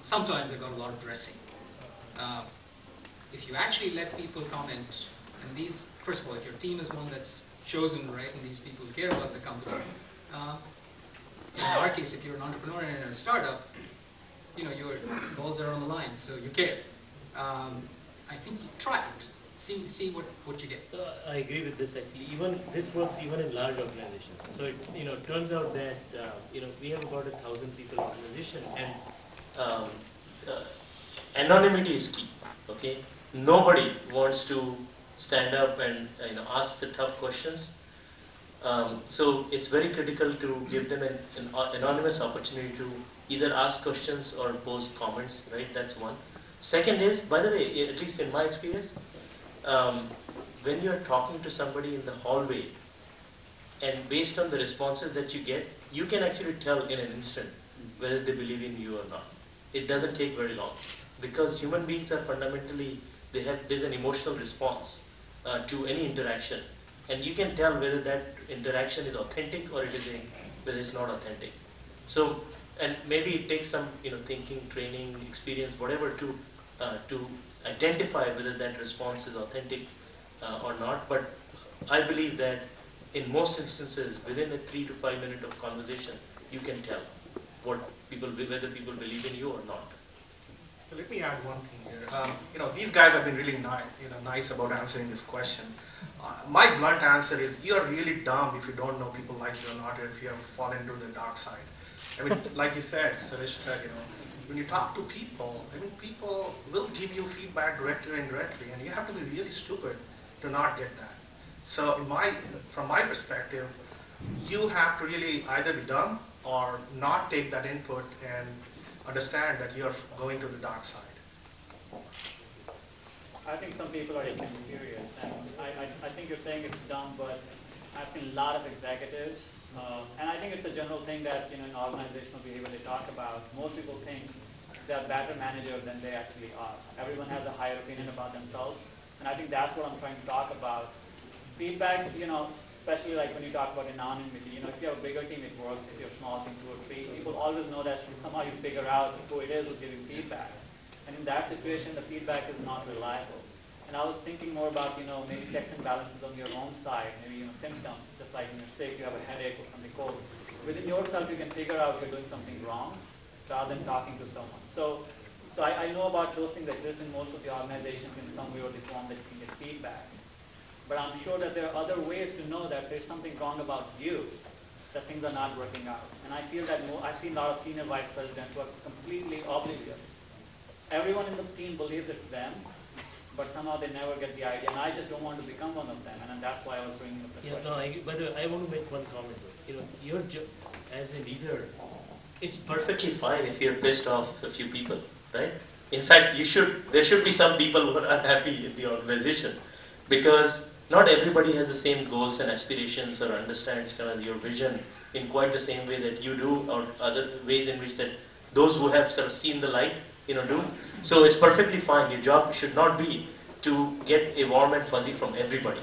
[SPEAKER 5] sometimes I got a lot of dressing. If you actually let people comment, and first of all, if your team is one that's chosen, right, and these people care about the company. In our case, if you're an entrepreneur in a startup, your balls are on the line, so you care. I think you try it. See what you get.
[SPEAKER 2] I agree with this actually. This works even in large organizations. So it turns out that we have about 1,000 people organization, and anonymity is key. Okay, nobody wants to stand up and ask the tough questions. So it's very critical to give them an anonymous opportunity to either ask questions or post comments. Right, that's one. Second is, by the way, at least in my experience, when you're talking to somebody in the hallway, and based on the responses that you get, you can actually tell in an instant whether they believe in you or not. It doesn't take very long, because human beings are fundamentally, there's an emotional response to any interaction, and you can tell whether that interaction is authentic or whether it's not authentic. So, and maybe it takes some thinking, training, experience, whatever, to identify whether that response is authentic or not. But I believe that in most instances, within a 3 to 5 minute of conversation, you can tell whether people believe in you or not.
[SPEAKER 3] So let me add one thing here. These guys have been really nice about answering this question. My blunt answer is, you are really dumb if you don't know people like you or not, or if you have fallen into the dark side. I mean, like you said, Shailesh said, when you talk to people, I mean, people will give you feedback directly or indirectly, and you have to be really stupid to not get that. So from my perspective, you have to really either be dumb or not take that input and understand that you're going to the dark side.
[SPEAKER 10] I think some people are extremely curious, and I think you're saying it's dumb, but I've seen a lot of executives, and I think it's a general thing that in organizational behavior they talk about. Most people think they're better managers than they actually are. Everyone has a higher opinion about themselves, and I think that's what I'm trying to talk about. Feedback, especially like when you talk about anonymity, if you have a bigger team, it works. If you're a small team, 2 or 3, people always know that somehow you figure out who it is who's giving feedback. And in that situation, the feedback is not reliable. And I was thinking more about, maybe checks and balances on your own side, maybe, symptoms, just like when you're sick, you have a headache or something cold. Within yourself, you can figure out if you're doing something wrong rather than talking to someone. So I know about those things that exist in most of the organizations in some way or this form that you can get feedback. But I'm sure that there are other ways to know that there's something wrong about you, that things are not working out. And I feel that I've seen a lot of senior vice presidents who are completely oblivious. Everyone in the team believes it's them, but somehow they never get the idea. And I just don't want to become one of them, and that's why I was bringing up the question.
[SPEAKER 2] No, by the way, I want to make one comment. Your job as a leader, it's perfectly fine if you're pissed off a few people, right? In fact, there should be some people who are unhappy in the organization, because not everybody has the same goals and aspirations or understands kind of your vision in quite the same way that you do, or other ways in which that those who have sort of seen the light, do. So it's perfectly fine. Your job should not be to get a warm and fuzzy from everybody.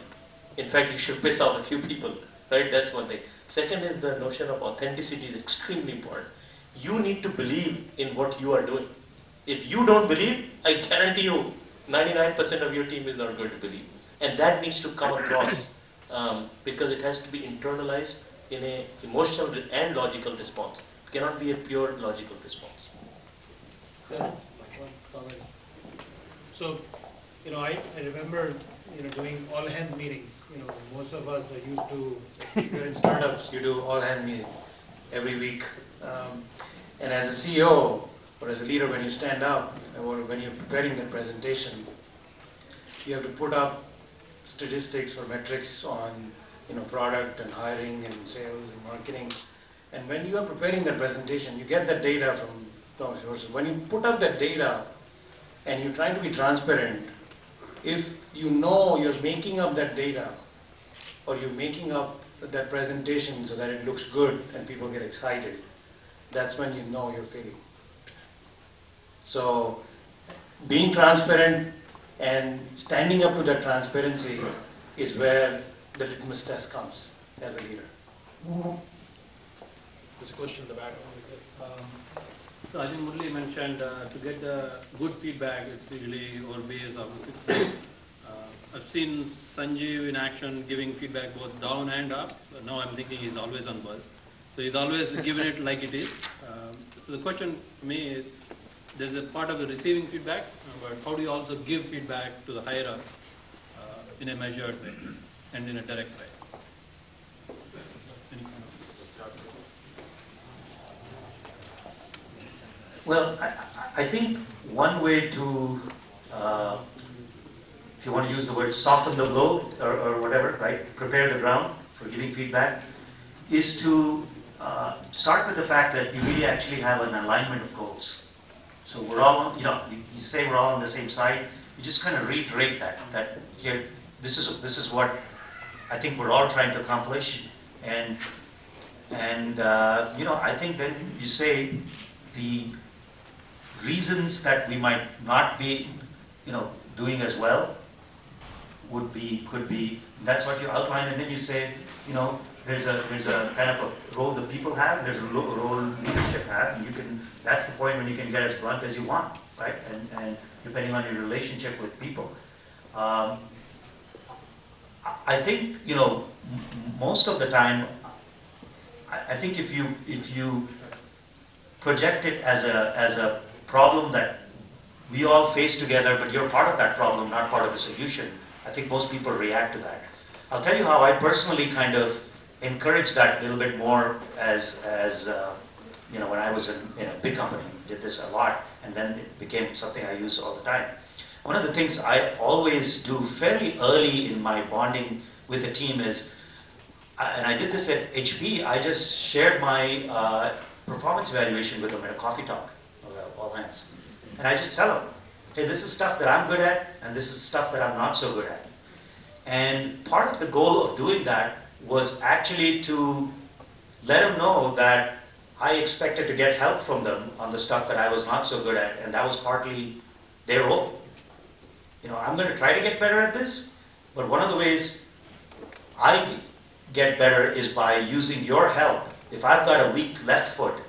[SPEAKER 2] In fact, you should piss off a few people, right? That's one thing. Second is the notion of authenticity is extremely important. You need to believe in what you are doing. If you don't believe, I guarantee you 99% of your team is not going to believe. And that needs to come across because it has to be internalized in an emotional and logical response. It cannot be a pure logical response.
[SPEAKER 7] So, I remember, doing all-hand meetings. Most of us are used to, if you're in startups, you do all-hand meetings every week. And as a CEO or as a leader, when you stand up or when you're preparing the presentation, you have to put up statistics or metrics on, product and hiring and sales and marketing. And when you are preparing the presentation, you get that data from sources. When you put up that data and you're trying to be transparent, if you know you're making up that data or you're making up that presentation so that it looks good and people get excited, that's when you know you're failing. So being transparent and standing up to that transparency is where the litmus test comes as a leader.
[SPEAKER 9] There's a question in the back.
[SPEAKER 11] So I think Murli mentioned to get the good feedback, it's usually over base of the 6 points. I've seen Sanjeev in action giving feedback both down and up. Now I'm thinking he's always on buzz. So he's always given it like it is. So the question to me is, there's a part of the receiving feedback, but how do you also give feedback to the higher up in a measured way and in a direct way? Any kind of
[SPEAKER 6] Well, I think one way to, if you want to use the word soften the blow or whatever, right, prepare the ground for giving feedback, is to start with the fact that you really actually have an alignment of goals. So we're all, you say we're all on the same side. You just kind of reiterate that here, this is what I think we're all trying to accomplish, and I think then you say the reasons that we might not be, doing as well could be. That's what you outline, and then you say, there's a kind of a role that people have, there's a role leadership have, and that's the point when you can get as blunt as you want, right? And depending on your relationship with people. I think, most of the time, I think if you project it as a problem that we all face together, but you're part of that problem, not part of the solution, I think most people react to that. I'll tell you how I personally kind of encourage that a little bit more as when I was in a big company, did this a lot, and then it became something I use all the time. One of the things I always do fairly early in my bonding with a team is, and I did this at HP, I just shared my performance evaluation with them at a coffee talk, all hands. And I just tell them, hey, this is stuff that I'm good at, and this is stuff that I'm not so good at. And part of the goal of doing that was actually to let them know that I expected to get help from them on the stuff that I was not so good at, and that was partly their role. I'm going to try to get better at this, but one of the ways I get better is by using your help. If I've got a weak left foot,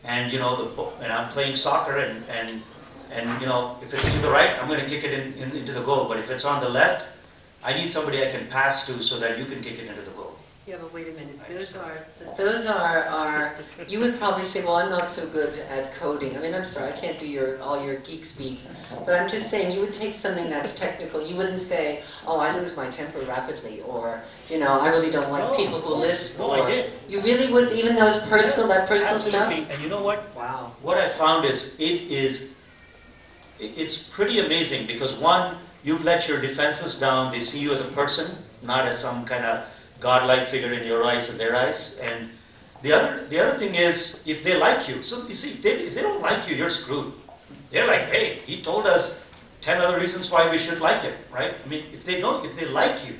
[SPEAKER 6] and and I'm playing soccer, and if it's to the right, I'm going to kick it into the goal. But if it's on the left, I need somebody I can pass to so that you can kick it into the goal.
[SPEAKER 4] Yeah, but wait a minute. Those are. You would probably say, well, I'm not so good at coding. I mean, I'm sorry, I can't do all your geek speak. But I'm just saying, you would take something that's technical. You wouldn't say, oh, I lose my temper rapidly, or I really don't like people who lisp.
[SPEAKER 6] No, I did.
[SPEAKER 4] You really would, even those personal stuff.
[SPEAKER 6] Absolutely. And you know what?
[SPEAKER 4] Wow.
[SPEAKER 6] What I found is it's pretty amazing, because one, you've let your defenses down. They see you as a person, not as some kind of godlike figure in your eyes and their eyes. And the other thing is, if they like you, so you see, if they don't like you, you're screwed. They're like, hey, he told us 10 other reasons why we should like him, right? I mean, if they like you,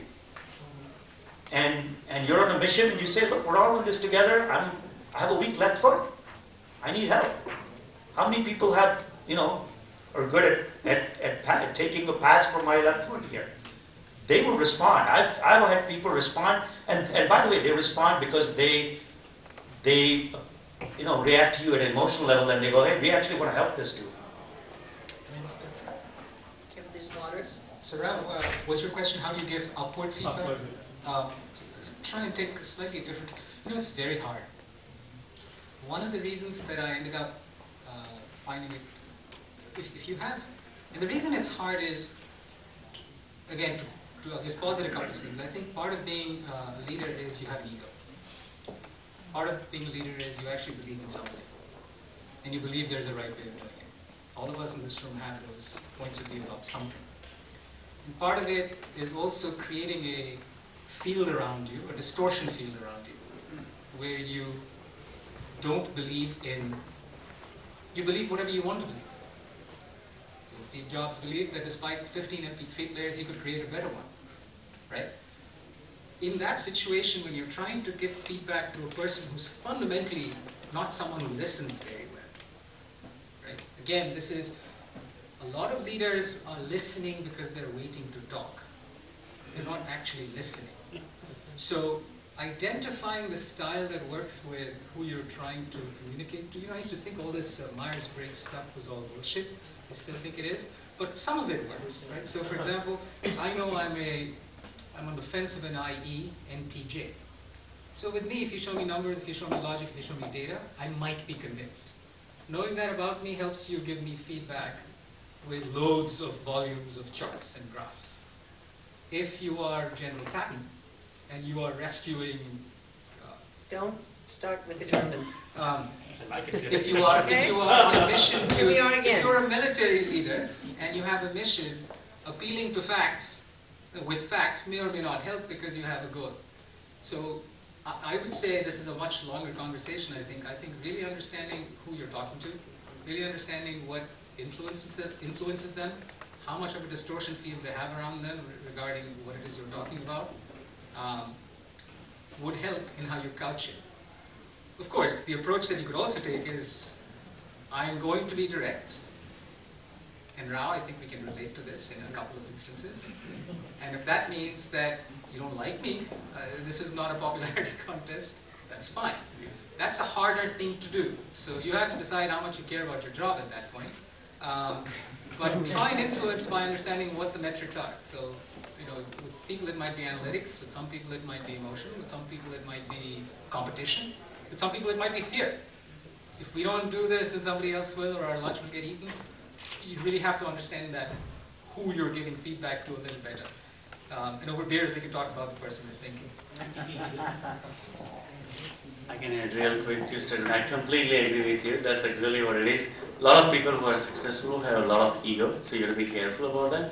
[SPEAKER 6] and you're on a mission, and you say, look, we're all in this together. I have a weak left foot. I need help. How many people have, are good at taking a pass from my left foot here? They will respond. I've had people respond, and by the way, they respond because they react to you at an emotional level, and they go, hey, we actually want to help this dude.
[SPEAKER 4] Give these waters.
[SPEAKER 5] So Ralph, was your question how do you give upward feedback? Try and take a slightly different. It's very hard. One of the reasons that I ended up finding it, if you have, and the reason it's hard is, again, to just pause at a couple of things. I think part of being a leader is you have ego. Part of being a leader is you actually believe in something, and you believe there's a right way of doing it. All of us in this room have those points of view about something. And part of it is also creating a field around you, a distortion field around you, where you don't believe you believe whatever you want to believe. So Steve Jobs believed that despite 15 MP3 players, you could create a better one, right? In that situation, when you're trying to give feedback to a person who's fundamentally not someone who listens very well, right? Again, this is, a lot of leaders are listening because they're waiting to talk. They're not actually listening. So identifying the style that works with who you're trying to communicate to. I used to think all this Myers-Briggs stuff was all bullshit. I still think it is, but some of it works, right? So for example, I know I'm on the fence of an IE NTJ. So with me, if you show me numbers, if you show me logic, if you show me data, I might be convinced. Knowing that about me helps you give me feedback with loads of volumes of charts and graphs. If you are General Patton and you are rescuing...
[SPEAKER 4] Don't start with the Germans.
[SPEAKER 5] If you are on a mission to...
[SPEAKER 4] Here we are again.
[SPEAKER 5] If you're a military leader and you have a mission, appealing to facts, with facts may or may not help because you have a goal. So I would say this is a much longer conversation, I think. I think really understanding who you're talking to, really understanding what influences them, how much of a distortion field they have around them regarding what it is you're talking about, would help in how you couch it. Of course, the approach that you could also take is, I'm going to be direct. And Rao, I think we can relate to this in a couple of instances. And if that means that you don't like me, this is not a popularity contest, that's fine. That's a harder thing to do. So you have to decide how much you care about your job at that point. But try and influence by understanding what the metrics are. So, with people it might be analytics, with some people it might be emotion, with some people it might be competition, with some people it might be fear. If we don't do this, then somebody else will, or our lunch will get eaten. You really have to understand that who you're giving feedback to a little better. And over beers, we can talk about the person we're thinking.
[SPEAKER 8] I can add real quick, just I completely agree with you. That's exactly what it is. A lot of people who are successful have a lot of ego, so you have to be careful about that.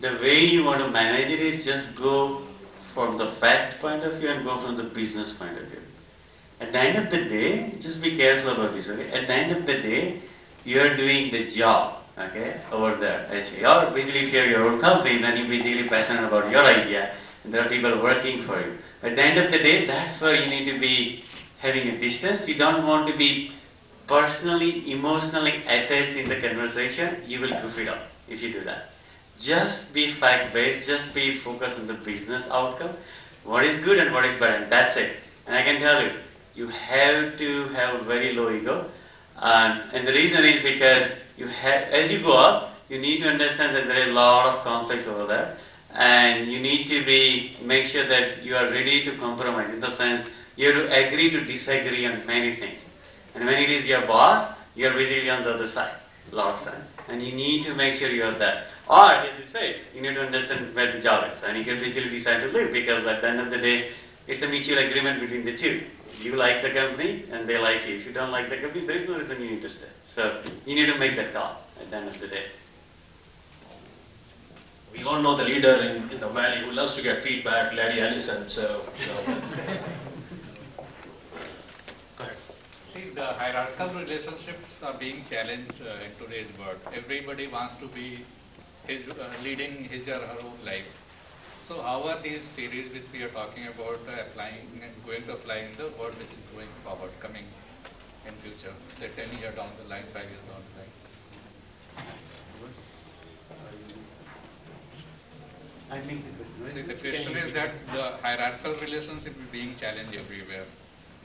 [SPEAKER 8] The way you want to manage it is just go from the fact point of view and go from the business point of view. At the end of the day, just be careful about this, okay? At the end of the day, you are doing the job, okay, over there. Actually, or basically if you have your own company, then you're basically passionate about your idea, and there are people working for you. At the end of the day, that's where you need to be having a distance. You don't want to be personally, emotionally attached in the conversation. You will goof it up if you do that. Just be fact-based, just be focused on the business outcome, what is good and what is bad, and that's it. And I can tell you, you have to have a very low ego, and the reason is because as you go up, you need to understand that there are a lot of conflicts over there, and you need to make sure that you are ready to compromise, in the sense you have to agree to disagree on many things. And when it is your boss, you are basically on the other side a lot of times, and you need to make sure you are there. Or, as you say, you need to understand where the job is, and you can basically decide to leave, because at the end of the day, it's a mutual agreement between the two. You like the company, and they like you. If you don't like the company, there is no reason you need to stay. So, you need to make that call at the end of the day.
[SPEAKER 1] We all know the leader in the valley who loves to get feedback, Larry Ellison, so,
[SPEAKER 12] See, the hierarchical relationships are being challenged in today's world. Everybody wants to be leading his or her own life. So how are these theories which we are talking about applying and going to apply in the world which is going forward, coming in future, say 10 years down the line, 5 years down the line?
[SPEAKER 8] I missed the question.
[SPEAKER 12] See, the question is that the hierarchical relationship is being challenged everywhere.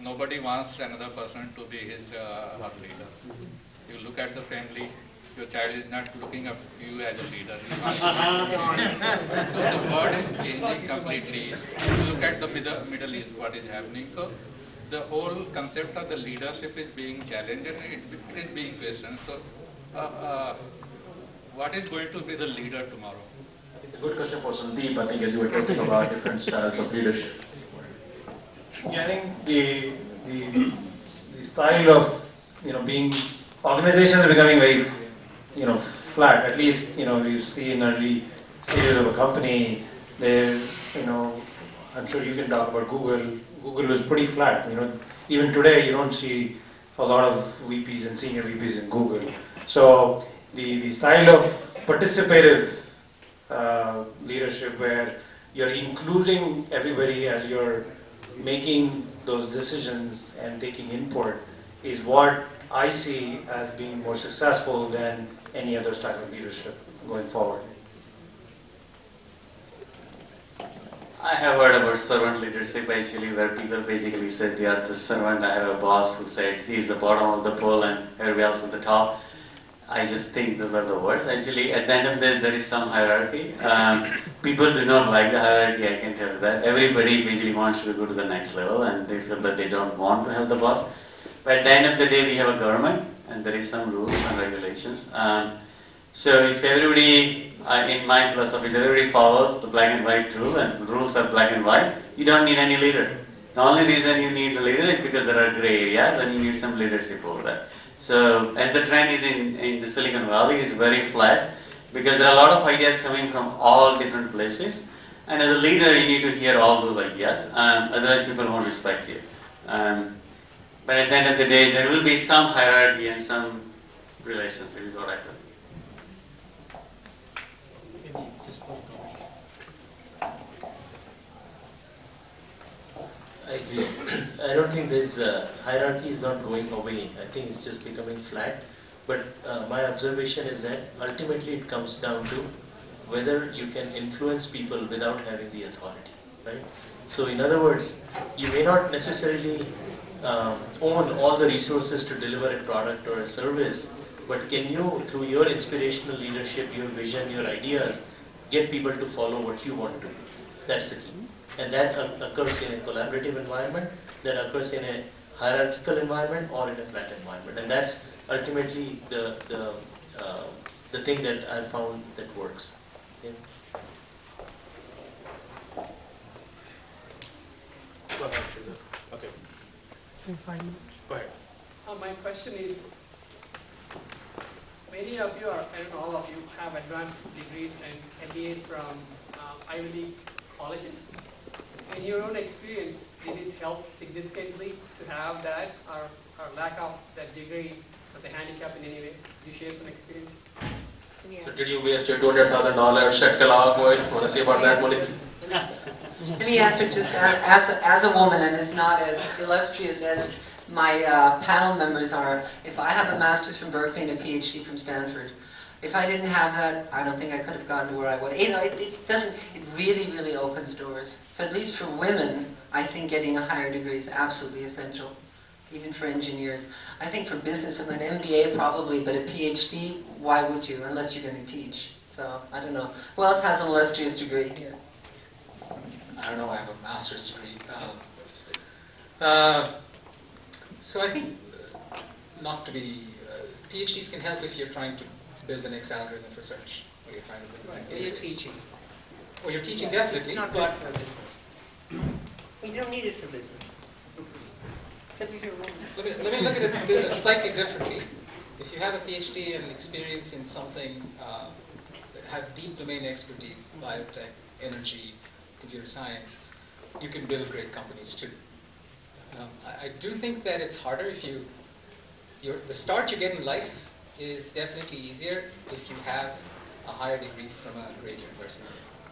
[SPEAKER 12] Nobody wants another person to be his her leader. You look at the family, your child is not looking up to you as a leader. So the world is changing completely. You look at the Middle East, what is happening. So the whole concept of the leadership is being challenged and it is being questioned. So what is going to be the leader tomorrow?
[SPEAKER 1] it's a good question for Sandip. I think as you were talking about different styles of leadership.
[SPEAKER 7] Yeah, I think the style of being organizations are becoming very flat. At least you see in early stages of a company, there I'm sure you can talk about Google. Google was pretty flat. Even today you don't see a lot of VPs and senior VPs in Google. So the style of participative leadership where you're including everybody as you're making those decisions and taking input is what I see as being more successful than any other style of leadership going forward.
[SPEAKER 8] I have heard about servant leadership actually, where people basically said they are the servant. I have a boss who said he's the bottom of the pole and everybody else at the top. I just think those are the words. Actually, at the end of the day, there is some hierarchy. People do not like the hierarchy, I can tell you that. Everybody basically wants to go to the next level and they feel that they don't want to have the boss. But at the end of the day, we have a government and there is some rules and regulations. So if everybody, in my philosophy, if everybody follows the black and white rule and rules are black and white, you don't need any leader. The only reason you need the leader is because there are gray areas and you need some leadership over there. So as the trend is in the Silicon Valley, is very flat because there are a lot of ideas coming from all different places, and as a leader you need to hear all those ideas, otherwise people won't respect you. But at the end of the day, there will be some hierarchy and some relationship is what I feel.
[SPEAKER 13] I agree. I don't think this hierarchy is not going away. I think it's just becoming flat. But my observation is that ultimately it comes down to whether you can influence people without having the authority, right? So in other words, you may not necessarily own all the resources to deliver a product or a service, but can you, through your inspirational leadership, your vision, your ideas, get people to follow what you want to do? That's the key. And that occurs in a collaborative environment, that occurs in a hierarchical environment or in a flat environment. And that's ultimately the thing that I've found that works. Okay.
[SPEAKER 9] in 5 minutes.
[SPEAKER 14] Go ahead.
[SPEAKER 15] My question is, many of you, or I don't know, all of you, have advanced degrees and MBAs from Ivy League colleges. In your own experience, did it help significantly to have that, or lack of that degree as a handicap in any way? Did you share some experience?
[SPEAKER 3] So did you waste your $200,000 at Aloqa? Want to say about that, Murli?
[SPEAKER 4] Let me answer just as a woman, and it's not as illustrious as my panel members are. If I have a master's from Berkeley and a PhD from Stanford, if I didn't have that, I don't think I could have gotten to where I was. You know, it really, really opens doors. So at least for women, I think getting a higher degree is absolutely essential, even for engineers. I think for business, an MBA probably, but a PhD, why would you, unless you're going to teach? So, I don't know. Who else has an illustrious degree here?
[SPEAKER 5] I don't know, I have a master's degree. So I think not to be, PhDs can help if you're trying to build the next algorithm for search, or you're trying to build
[SPEAKER 4] Right, or you're teaching.
[SPEAKER 5] Or you're teaching, definitely,
[SPEAKER 4] Not
[SPEAKER 5] but
[SPEAKER 4] for business. You don't need it for business.
[SPEAKER 5] let me look at it slightly differently. If you have a PhD and experience in something that has deep domain expertise, biotech, energy, computer science, you can build great companies too. I do think that it's harder if the start you get in life is definitely easier if you have a higher degree from a great university.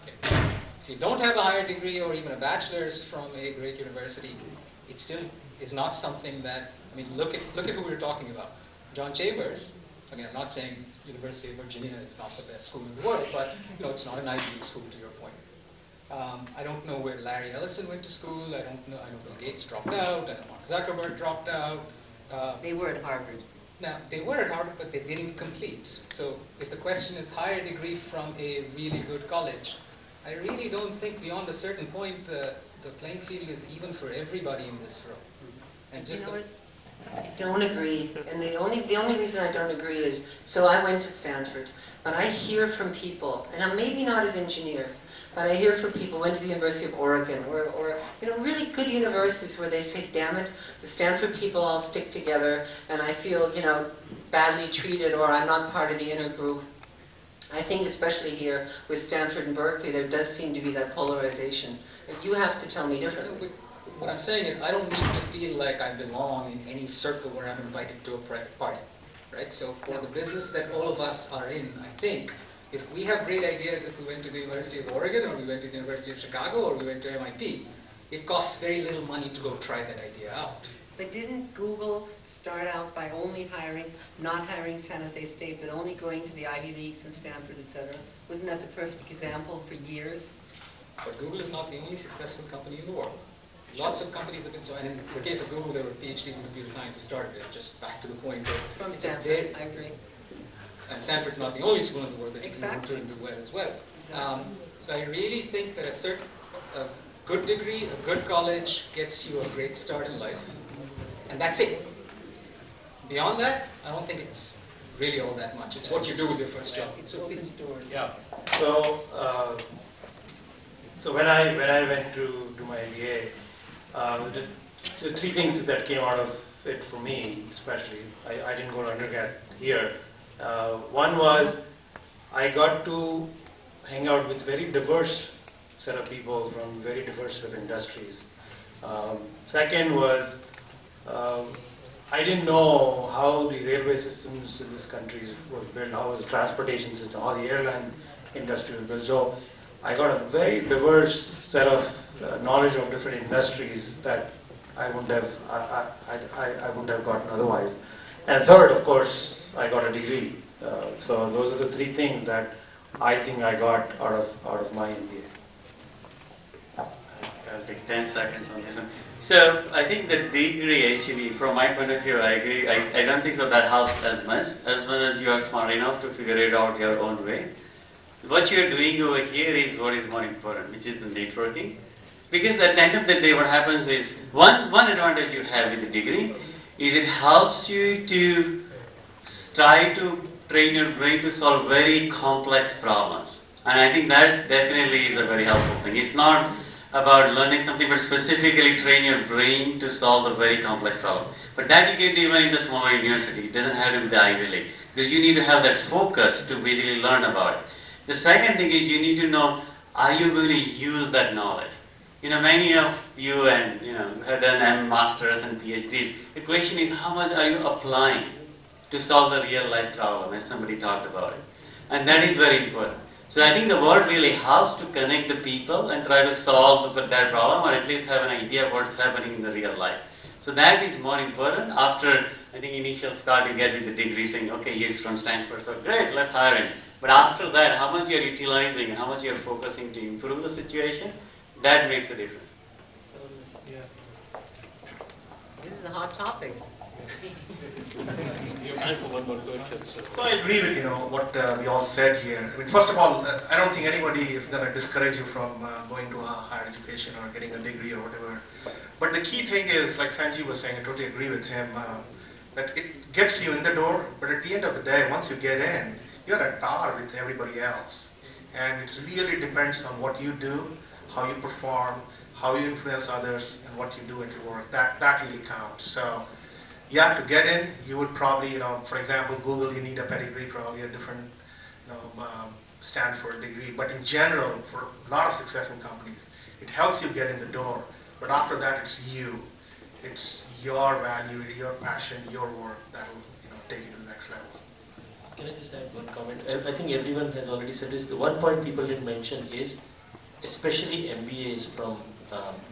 [SPEAKER 5] Okay. If you don't have a higher degree or even a bachelor's from a great university, it still is not something that, I mean, look at who we're talking about. John Chambers, I mean, I'm not saying University of Virginia is not the best school in the world, but it's not an Ivy League school, to your point. I don't know where Larry Ellison went to school. I don't know Bill Gates dropped out. I know Mark Zuckerberg dropped out.
[SPEAKER 4] They were at Harvard.
[SPEAKER 5] Now, they were at Harvard, but they didn't complete. So if the question is higher degree from a really good college, I really don't think beyond a certain point the playing field is even for everybody in this room. And just
[SPEAKER 4] I don't agree, and the only reason I don't agree is, so I went to Stanford, but I hear from people, and I'm maybe not as engineers, but I hear from people who went to the University of Oregon, or really good universities where they say, damn it, the Stanford people all stick together, and I feel, badly treated, or I'm not part of the inner group. I think especially here with Stanford and Berkeley, there does seem to be that polarization. If you have to tell me differently.
[SPEAKER 5] What I'm saying is I don't need to feel like I belong in any circle where I'm invited to a private party, right? So for the business that all of us are in, I think, if we have great ideas, if we went to the University of Oregon, or we went to the University of Chicago, or we went to MIT, it costs very little money to go try that idea out.
[SPEAKER 4] But didn't Google start out by only not hiring San Jose State, but only going to the Ivy Leagues and Stanford, etc.? Wasn't that the perfect example for years?
[SPEAKER 5] But Google is not the only successful company in the world. Lots of companies have been so, and in the case of Google, there were PhDs in computer science who started it. Just back to the point that
[SPEAKER 4] from Stanford, I agree.
[SPEAKER 5] And Stanford's not the only school in the world that you can go to and do well as well. So I really think that a good degree, a good college gets you a great start in life, and that's it. Beyond that, I don't think it's really all that much. It's what you do with your first job.
[SPEAKER 4] It's opens doors.
[SPEAKER 7] Yeah. So when I went to my MBA, the three things that came out of it for me, especially, I didn't go to undergrad here. One was I got to hang out with very diverse set of people from very diverse set of industries. Second was I didn't know how the railway systems in this country was built, how the transportation system, how the airline industry was built. So I got a very diverse set of knowledge of different industries that I wouldn't have gotten otherwise. And third, of course, I got a degree. So those are the three things that I think I got out of my MBA.
[SPEAKER 8] I'll take 10 seconds on this one. So I think the degree actually, from my point of view, I agree. I don't think so that helps as much as you are smart enough to figure it out your own way. What you are doing over here is what is more important, which is the networking. Because at the end of the day, what happens is, one advantage you have with the degree is it helps you to try to train your brain to solve very complex problems. And I think that definitely is a very helpful thing. It's not about learning something, but specifically train your brain to solve a very complex problem. But that you get even in the smaller university. It doesn't have to be the Ivy League. Because you need to have that focus to really learn about it. The second thing is you need to know, are you going to use that knowledge? Many of you have done masters and PhDs. The question is, how much are you applying to solve the real life problem, as somebody talked about it. And that is very important. So I think the world really has to connect the people and try to solve that problem, or at least have an idea of what's happening in the real life. So that is more important. After, I think, initial start, you get with the degree saying, okay, he's from Stanford, so great, let's hire him. But after that, how much you're utilizing and how much you're focusing to improve the situation, that makes a difference.
[SPEAKER 4] Yeah. This is a hot topic.
[SPEAKER 7] You have time for one more question.
[SPEAKER 3] So I agree with what we all said here. I mean, first of all, I don't think anybody is going to discourage you from going to a higher education or getting a degree or whatever. But the key thing is, like Sanjeev was saying, I totally agree with him, that it gets you in the door, but at the end of the day, once you get in, you're at par with everybody else. And it really depends on what you do, how you perform, how you influence others, and what you do at your work. That really counts. So, yeah, to get in, you would probably, for example, Google, you need a pedigree, probably a different, Stanford degree. But in general, for a lot of successful companies, it helps you get in the door. But after that, it's you. It's your value, your passion, your work that will, take you to the next level.
[SPEAKER 13] Can I just add one comment? I think everyone has already said this. The one point people didn't mention is, especially MBAs from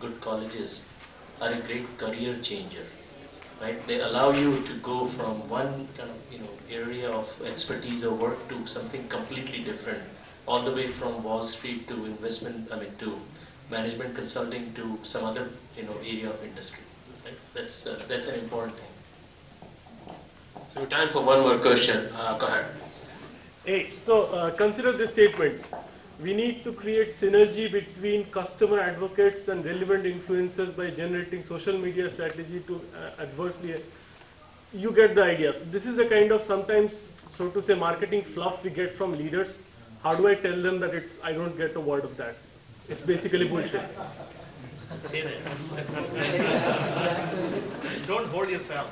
[SPEAKER 13] good colleges are a great career changer. Right? They allow you to go from one kind of area of expertise or work to something completely different, all the way from Wall Street to to management consulting to some other area of industry. Right? That's an important thing.
[SPEAKER 1] So time for one more question. Go ahead.
[SPEAKER 9] Hey, so consider this statement. We need to create synergy between customer advocates and relevant influencers by generating social media strategy to adversely. You get the idea. So this is the kind of sometimes, so to say, marketing fluff we get from leaders. How do I tell them that I don't get a word of that? It's basically bullshit.
[SPEAKER 3] Don't hold yourself.